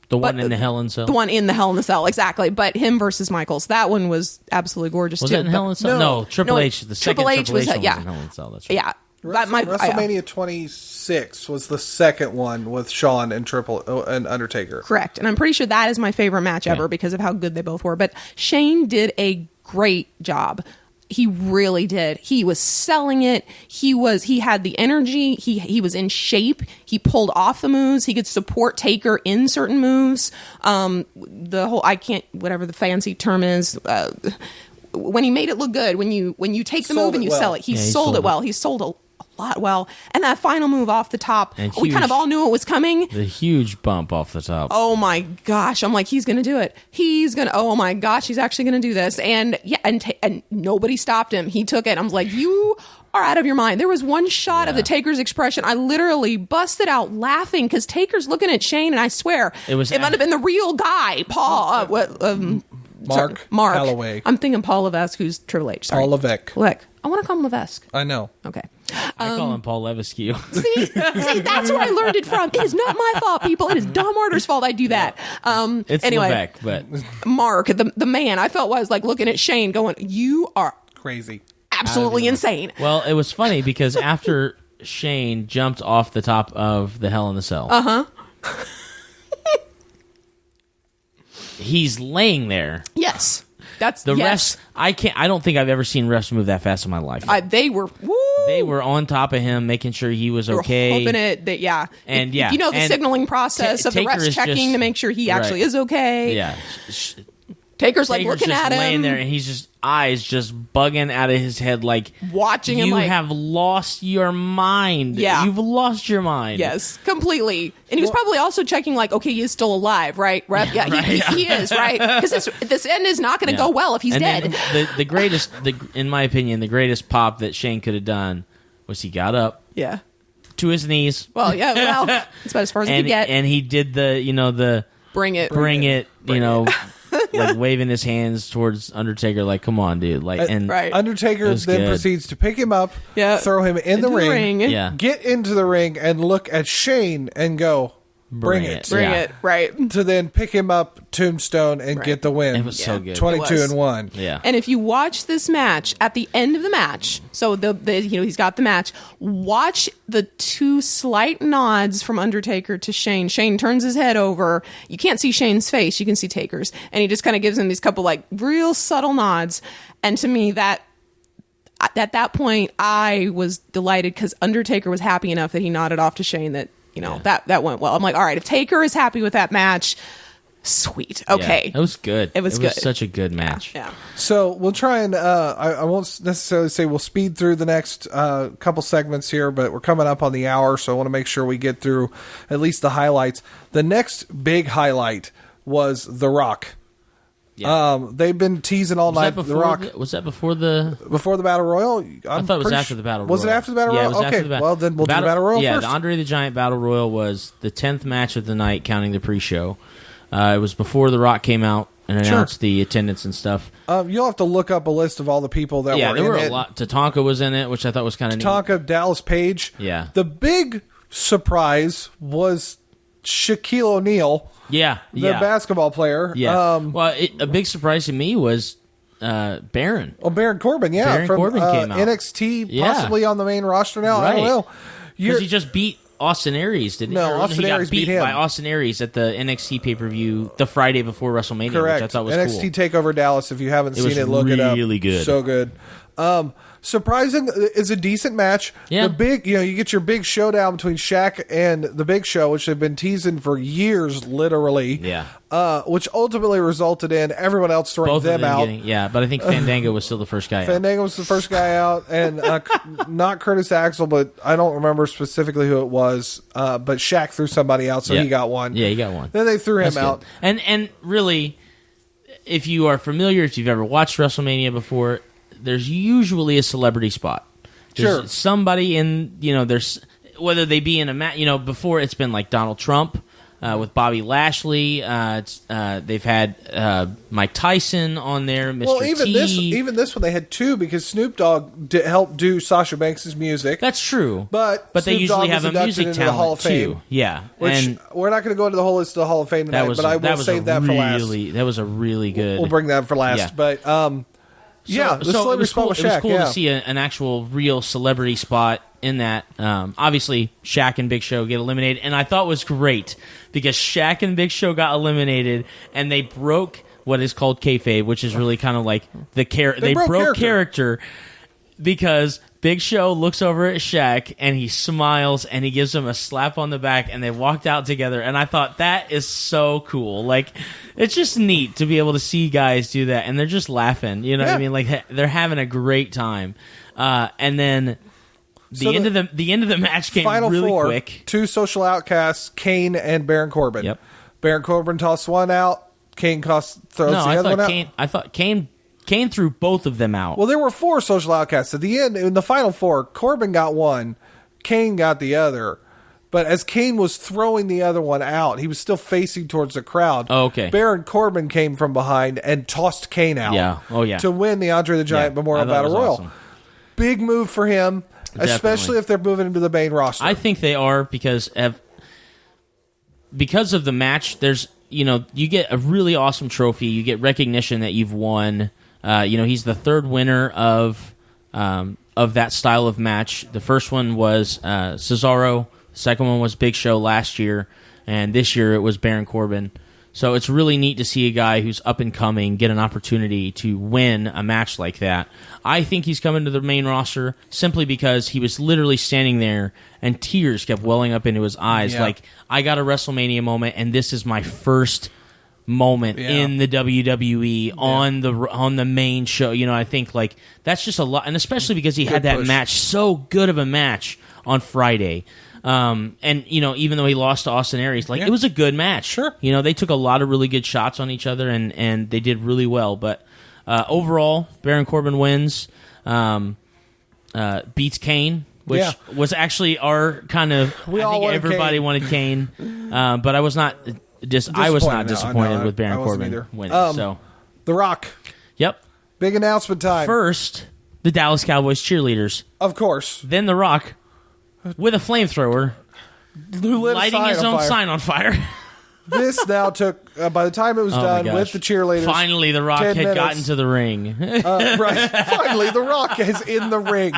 The one in the Hell in a Cell? The one in the Hell in a Cell, exactly. But him versus Michaels, that one was absolutely gorgeous, Was too. that in Hell in a Cell? No, Triple H. The second Triple H Triple H was, one yeah. was in Hell in a Cell. That's right. Yeah. WrestleMania 26 was the second one with Shawn and and Undertaker. Correct. And I'm pretty sure that is my favorite match ever because of how good they both were. But Shane did a great job. He really did. He was selling it. He had the energy. He was in shape. He pulled off the moves. He could support Taker in certain moves. The whole, whatever the fancy term is, when he made it look good, when you take the move and you sell it, he sold it well. He sold a lot well. And that final move off the top, we kind of all knew it was coming. The huge bump off the top. Oh my gosh. I'm like, he's going to do it. Oh my gosh, he's actually going to do this. And yeah, and nobody stopped him. He took it. I was like, you are out of your mind. There was one shot of the Taker's expression. I literally busted out laughing because Taker's looking at Shane, and I swear it might have been the real guy, Paul. Mark Calloway. I'm thinking Paul Levesque, who's Triple H. Sorry. Paul Levesque. Look, I want to call him Levesque. I know. Okay. I call him Paul Levesque. See, that's where I learned it from. It is not my fault, people. It is Don Marter's fault I do that. It's anyway, Levesque, but Mark, the man, I felt was like looking at Shane going, you are crazy. absolutely insane. Well, it was funny because after Shane jumped off the top of the Hell in the Cell, he's laying there. Yes. That's The yes. refs, I don't think I've ever seen refs move that fast in my life. They were They were on top of him, making sure he was okay. hoping it that And you know the signaling process of the Taker refs is checking just- to make sure he actually right. is okay. Yeah. Taker's like Taker's looking just at him, laying there, and he's just eyes just bugging out of his head, like watching him. You like, have lost your mind. Yeah. You've lost your mind. yes, completely. And he was probably also checking, like, okay, he is still alive, right? Ref? Yeah, he is, right? Because this end is not going to go well if he's and dead. Then the greatest, in my opinion, the greatest pop that Shane could have done was he got up Yeah. to his knees. Well, yeah. Well, that's about as far as he could get. And he did the Bring it. like waving his hands towards Undertaker, like, come on, dude. Like, and Right. Undertaker then proceeds to pick him up, throw him in the ring, Yeah. get into the ring, and look at Shane and go, bring it. Bring Yeah. it. Right. To then pick him up, tombstone, and get the win. It was so good. 22-1. Yeah. And if you watch this match, at the end of the match, so he's got the match, watch the two slight nods from Undertaker to Shane. Shane turns his head over. You can't see Shane's face. You can see Taker's. And he just kind of gives him these couple, like, real subtle nods. And to me, that at that point, I was delighted because Undertaker was happy enough that he nodded off to Shane that, that went well. I'm like, all right, if Taker is happy with that match, sweet. Okay. Yeah, it was good. It was good. Such a good match. Yeah. So we'll try and I won't necessarily say we'll speed through the next couple segments here, but we're coming up on the hour, so I want to make sure we get through at least the highlights. The next big highlight was The Rock. Yeah. They've been teasing all night. The Rock Was that before the Battle Royal? I thought it was after the Battle Royal. Was it after the Battle Yeah, Royal? it was Okay, after the well then we'll do the Battle Royal yeah, first. the Andre the Giant Battle Royal was the 10th match of the night, counting the pre-show. It was before The Rock came out and announced the attendance and stuff. You'll have to look up a list of all the people that were in it. Yeah, there were a lot. Tatanka was in it, which I thought was kind of neat. Tatanka, Dallas Page. Yeah. The big surprise was Shaquille O'Neal, the the basketball player. Yeah. A big surprise to me was Baron. Oh, Baron Corbin, Baron from Corbin came out. NXT, possibly on the main roster now. I don't know. Because he just beat Austin Aries, didn't he? No, Or Austin he got Aries beat beat him. by Austin Aries at the NXT pay-per-view the Friday before WrestleMania, Correct. which I thought was NXT cool. Takeover Dallas. If you haven't It seen was it, look it up. really good. So good. Surprising is a decent match. Yeah. The big, you get your big showdown between Shaq and the Big Show, which they've been teasing for years, literally. Yeah. Which ultimately resulted in everyone else throwing Both them out. But I think Fandango was still the first guy out. Fandango was the first guy out, and not Curtis Axel, but I don't remember specifically who it was. But Shaq threw somebody out, so he got one. Yeah, he got one. Then they threw him out. And really, if you are familiar, if you've ever watched WrestleMania before, there's usually a celebrity spot. There's somebody in, there's, whether they be in a match, before it's been like Donald Trump with Bobby Lashley. They've had Mike Tyson on there, Mr. Well, even T. this one they had two because Snoop Dogg helped do Sasha Banks' music. That's true. But they Snoop usually Dogg have was a music inducted into the Hall of talent Fame, too. Yeah. Which and we're not going to go into the whole list of the Hall of Fame tonight, but I will save that for last. That was a really good. We'll bring that for last. Yeah. But the celebrity spot was Shaq. It was cool to see an actual real celebrity spot in that. Obviously, Shaq and Big Show get eliminated, and I thought was great because Shaq and Big Show got eliminated, and they broke what is called kayfabe, which is really kind of like the they broke character because Big Show looks over at Shaq and he smiles and he gives him a slap on the back and they walked out together, and I thought that is so cool. Like, it's just neat to be able to see guys do that and they're just laughing, you know what I mean? Like, they're having a great time. And then the end of the match came Final really four, quick. Two social outcasts, Kane and Baron Corbin. Yep. Baron Corbin tossed one out. Kane throws the other one out. I thought Kane threw both of them out. Well, there were four social outcasts. At the end, in the final four, Corbin got one, Kane got the other. But as Kane was throwing the other one out, he was still facing towards the crowd. Oh, okay. Baron Corbin came from behind and tossed Kane out. Yeah. Oh, yeah. To win the Andre the Giant Memorial Battle Royal. Awesome. Big move for him, Definitely. especially if they're moving into the main roster. I think they are because of the match. There's you get a really awesome trophy. You get recognition that you've won. He's the third winner of that style of match. The first one was Cesaro. The second one was Big Show last year, and this year it was Baron Corbin. So it's really neat to see a guy who's up and coming get an opportunity to win a match like that. I think he's coming to the main roster simply because he was literally standing there and tears kept welling up into his eyes. Yeah. Like, I got a WrestleMania moment, and this is my first moment in the WWE on the main show. I think like that's just a lot, and especially because he had that match, so good of a match on Friday. And even though he lost to Austin Aries, it was a good match. Sure. They took a lot of really good shots on each other and they did really well. But overall, Baron Corbin wins, beats Kane, which was actually our kind of. I think everybody wanted Kane, but I was not. I was not disappointed with Baron Corbin winning. So, The Rock. Yep. Big announcement time. First, the Dallas Cowboys cheerleaders. Of course. Then The Rock with a flamethrower, lighting his own sign on fire. This now took, by the time it was done with the cheerleaders. Finally, The Rock had gotten to the ring. Right. Finally, The Rock is in the ring.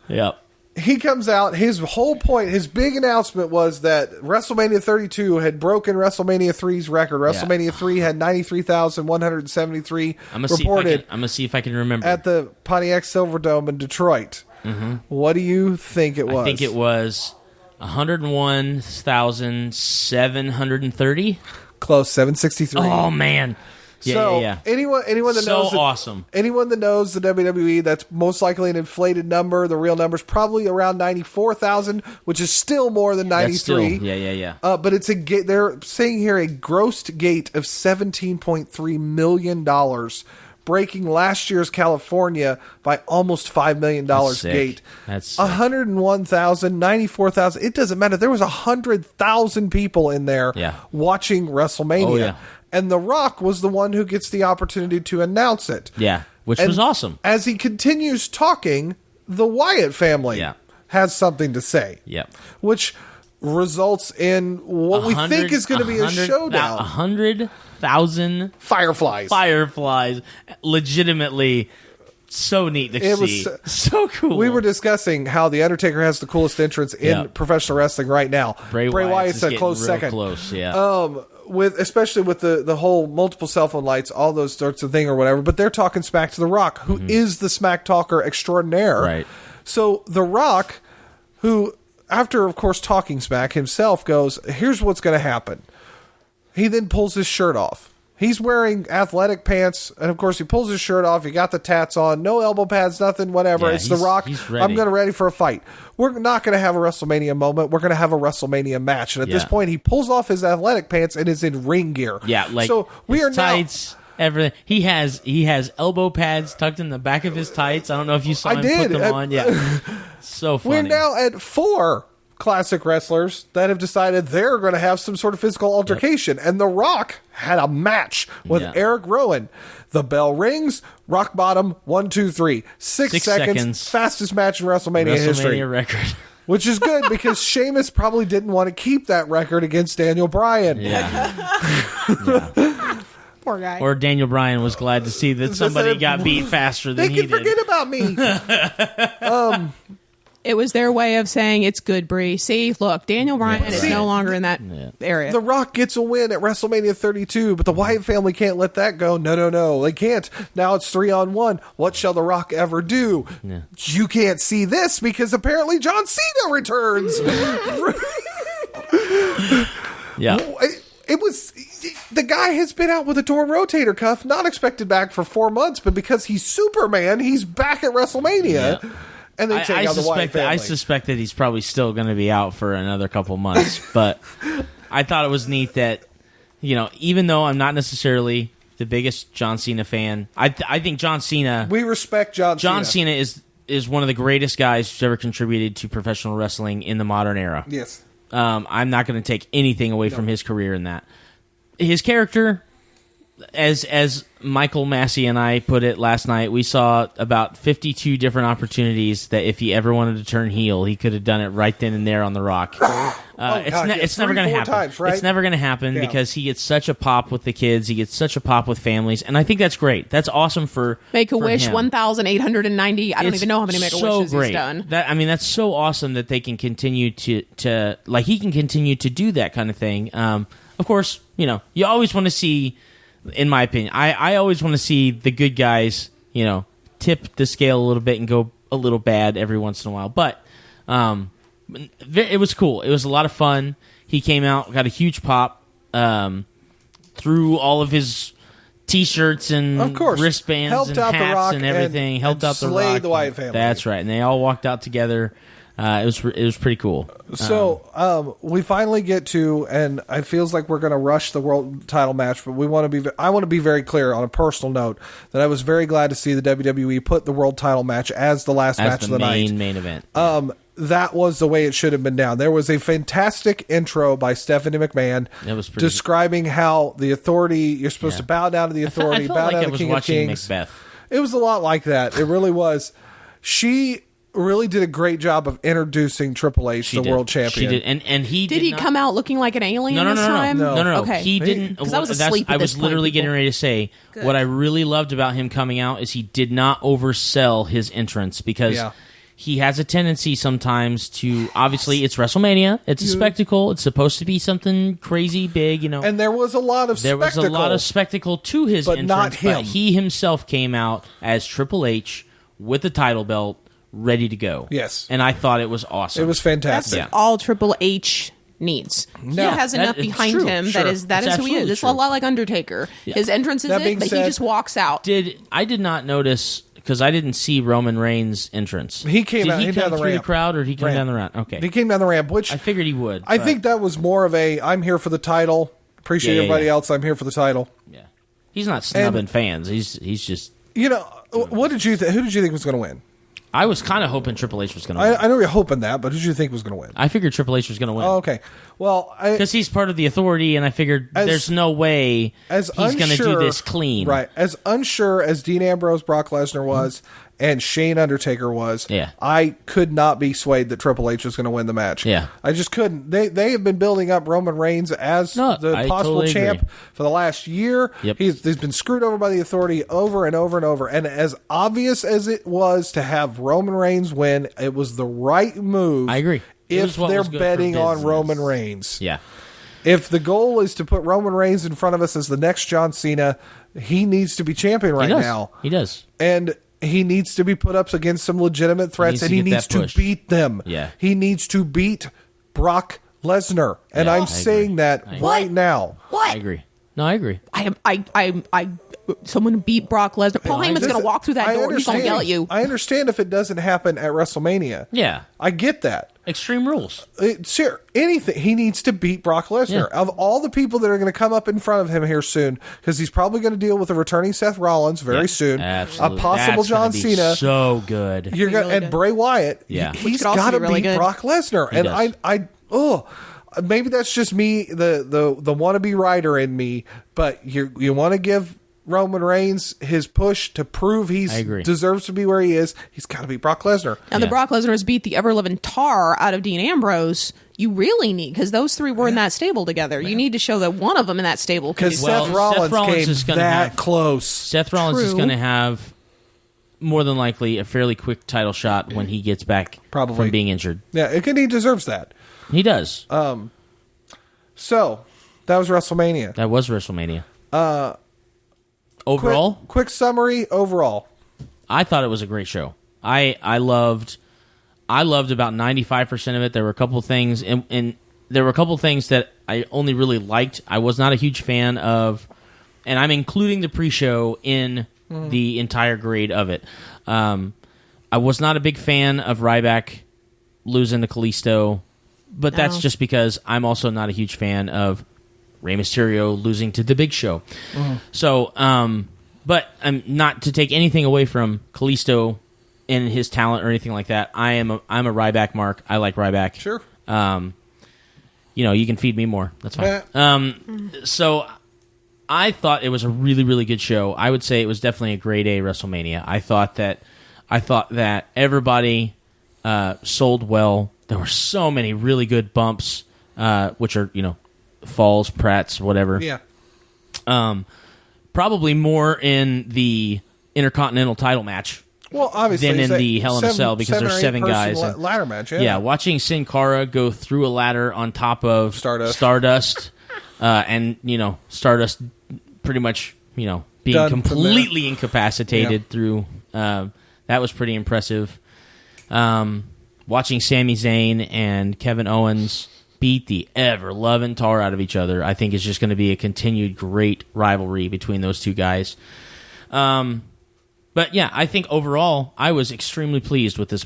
Yep. He comes out. His whole point, his big announcement was that WrestleMania 32 had broken WrestleMania 3's record. WrestleMania 3 had 93,173 reported. I'm going to see if I can remember. At the Pontiac Silverdome in Detroit. Mm-hmm. What do you think it was? I think it was 101,730. Close, 763. Oh, man. Yeah. Anyone that knows awesome. Anyone that knows the WWE, that's most likely an inflated number. The real number is probably around 94,000, which is still more than 93. Yeah. But it's they're saying here a grossed gate of $17.3 million, breaking last year's California by almost $5 million gate. That's 101,000, 94,000. It doesn't matter. There was 100,000 people in there watching WrestleMania. Oh, yeah. And The Rock was the one who gets the opportunity to announce it. Yeah, which was awesome. As he continues talking, the Wyatt family has something to say. Yep. Which results in what we think is going to be a showdown. 100,000 Fireflies. Legitimately so neat to It see. was So cool. We were discussing how the Undertaker has the coolest entrance in Yep. professional wrestling right now. Bray Wyatt's a close real second. Close, yeah. Especially with the whole multiple cell phone lights, all those sorts of thing or whatever. But they're talking smack to The Rock, who is the smack talker extraordinaire. Right. So The Rock, who after of course talking smack himself, goes, "Here's what's going to happen." He then pulls his shirt off. He's wearing athletic pants, and of course he pulls his shirt off. He got the tats on, no elbow pads, nothing, whatever. Yeah, it's The Rock. I'm going to ready for a fight. We're not going to have a WrestleMania moment. We're going to have a WrestleMania match. And at this point, he pulls off his athletic pants and is in ring gear. Yeah, like so we are tights, everything. He has elbow pads tucked in the back of his tights. I don't know if you saw him put them on. Yeah, so funny. We're now at 4 classic wrestlers that have decided they're going to have some sort of physical altercation. Yep. And The Rock had a match with Eric Rowan. The bell rings, rock bottom, 1, 2, 3. 6 seconds, fastest match in WrestleMania history. Record. Which is good because Sheamus probably didn't want to keep that record against Daniel Bryan. Yeah. Poor guy. Or Daniel Bryan was glad to see that somebody got beat faster than he did. They can forget about me. It was their way of saying it's good, Bree. See, look, Daniel Bryan is no longer in that area. The Rock gets a win at WrestleMania 32, but the Wyatt family can't let that go. No. They can't. Now it's 3-on-1. What shall The Rock ever do? Yeah. You can't see this because apparently John Cena returns. Yeah. It was... The guy has been out with a torn rotator cuff, not expected back for 4 months, but because he's Superman, he's back at WrestleMania. Yeah. And they take out the Wyatt family. I suspect that he's probably still going to be out for another couple months. But I thought it was neat that, even though I'm not necessarily the biggest John Cena fan, I think John Cena... We respect John Cena. John Cena is one of the greatest guys who's ever contributed to professional wrestling in the modern era. Yes. I'm not going to take anything away from his career in that. His character... As Michael Massey and I put it last night, we saw about 52 different opportunities that if he ever wanted to turn heel, he could have done it right then and there on The Rock. It's never going to happen. Times, right? It's never going to happen because he gets such a pop with the kids. He gets such a pop with families, and I think that's great. That's awesome for Make-A-Wish, him. 1,890. I don't even know how many Make-A-Wishes he's done. That's so awesome that they can continue to like he can continue to do that kind of thing. Of course, you always want to see. In my opinion, I always want to see the good guys, tip the scale a little bit and go a little bad every once in a while. But it was cool. It was a lot of fun. He came out, got a huge pop, threw all of his T-shirts and of course, wristbands and hats and everything. Helped out the Rock. The Wyatt family. That's right. And they all walked out together. It was pretty cool. So we finally get to, and it feels like we're going to rush the world title match, but I want to be very clear on a personal note that I was very glad to see the WWE put the world title match as the last match of the night. Main event. That was the way it should have been done. There was a fantastic intro by Stephanie McMahon describing how the Authority, you're supposed to bow down to the Authority, bow down to the King of Kings. Macbeth. It was a lot like that. It really was. She really did a great job of introducing Triple H, world champion. She did, and he did he come out looking like an alien this time? No. Okay. He didn't. Because I was asleep. I was literally getting ready to say what I really loved about him coming out is he did not oversell his entrance because he has a tendency sometimes to. Obviously, it's WrestleMania. It's a spectacle. It's supposed to be something crazy big, And there was a lot of spectacle to his but entrance, not him. But he himself came out as Triple H with the title belt, ready to go. Yes. And I thought it was awesome. It was fantastic. That's all Triple H needs. He has enough behind him that is who he is. It's a lot like Undertaker. Yeah. His entrance is but he just walks out. I did not notice because I didn't see Roman Reigns' entrance. He came out. Did he come down the through ramp. the crowd or did he come down the ramp? Okay. He came down the ramp, which I figured he would. I think that was more of a I'm here for the title. Appreciate everybody else. I'm here for the title. Yeah. He's not snubbing fans. He's just what did you who did you think was going to win? I was kind of hoping Triple H was going to win. I know you're hoping that, but who did you think was going to win? I figured Triple H was going to win. Oh, okay. Well, because he's part of the Authority, and I figured there's no way he's going to do this clean. Right. As unsure as Dean Ambrose, Brock Lesnar was, and Shane Undertaker was, I could not be swayed that Triple H was going to win the match. Yeah. I just couldn't. They have been building up Roman Reigns as the possible champ for the last year. Yep. He's been screwed over by the Authority over and over and over. And as obvious as it was to have Roman Reigns win, it was the right move. I agree. If they're betting on Roman Reigns. Yeah. If the goal is to put Roman Reigns in front of us as the next John Cena, he needs to be champion right now. He does. And he needs to be put up against some legitimate threats, and he needs to beat them. Yeah. He needs to beat Brock Lesnar. And I'm saying that right now. What? I agree. No, I agree. Someone beat Brock Lesnar. Paul Heyman's going to walk through that door. He's going to yell at you. I understand if it doesn't happen at WrestleMania. Yeah. I get that. Extreme Rules. Sure, anything. He needs to beat Brock Lesnar. Yeah. Of all the people that are going to come up in front of him here soon, because he's probably going to deal with a returning Seth Rollins very soon. Absolutely. A possible John Cena. So good. And Bray Wyatt. Yeah. He's got to beat Brock Lesnar. And maybe that's just me, the wannabe writer in me, but you want to give Roman Reigns his push to prove he deserves to be where he is. He's got to beat Brock Lesnar. And the Brock Lesnar has beat the ever-living tar out of Dean Ambrose. You really need, because those three were in that stable together. You need to show that one of them in that stable. Because Seth Rollins came that close. Seth Rollins is going to have more than likely a fairly quick title shot when he gets back from being injured. Yeah, he deserves that. He does. So, that was WrestleMania. That was WrestleMania. Overall? Quick summary, overall. I thought it was a great show. I loved about 95% of it. There were a couple things, and there were a couple things that I only really liked. I was not a huge fan of, and I'm including the pre-show in the entire grade of it. I was not a big fan of Ryback losing to Kalisto, but that's just because I'm also not a huge fan of Rey Mysterio losing to The Big Show. So, but not to take anything away from Kalisto and his talent or anything like that. I'm a Ryback mark. I like Ryback. Sure. You can feed me more. That's fine. So I thought it was a really, really good show. I would say it was definitely a grade A WrestleMania. I thought that everybody sold well. There were so many really good bumps, which are, falls, prats, whatever. Yeah. Probably more in the Intercontinental title match. Well, obviously, than in the Hell in a Cell, because there's 7 guys. Ladder match, yeah. Watching Sin Cara go through a ladder on top of Stardust, and Stardust pretty much being completely incapacitated through. That was pretty impressive. Watching Sami Zayn and Kevin Owens beat the ever-loving tar out of each other, I think is just going to be a continued great rivalry between those two guys. But yeah, I think overall I was extremely pleased with this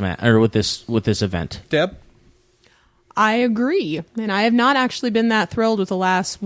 with this event. Deb? I agree, and I have not actually been that thrilled with the last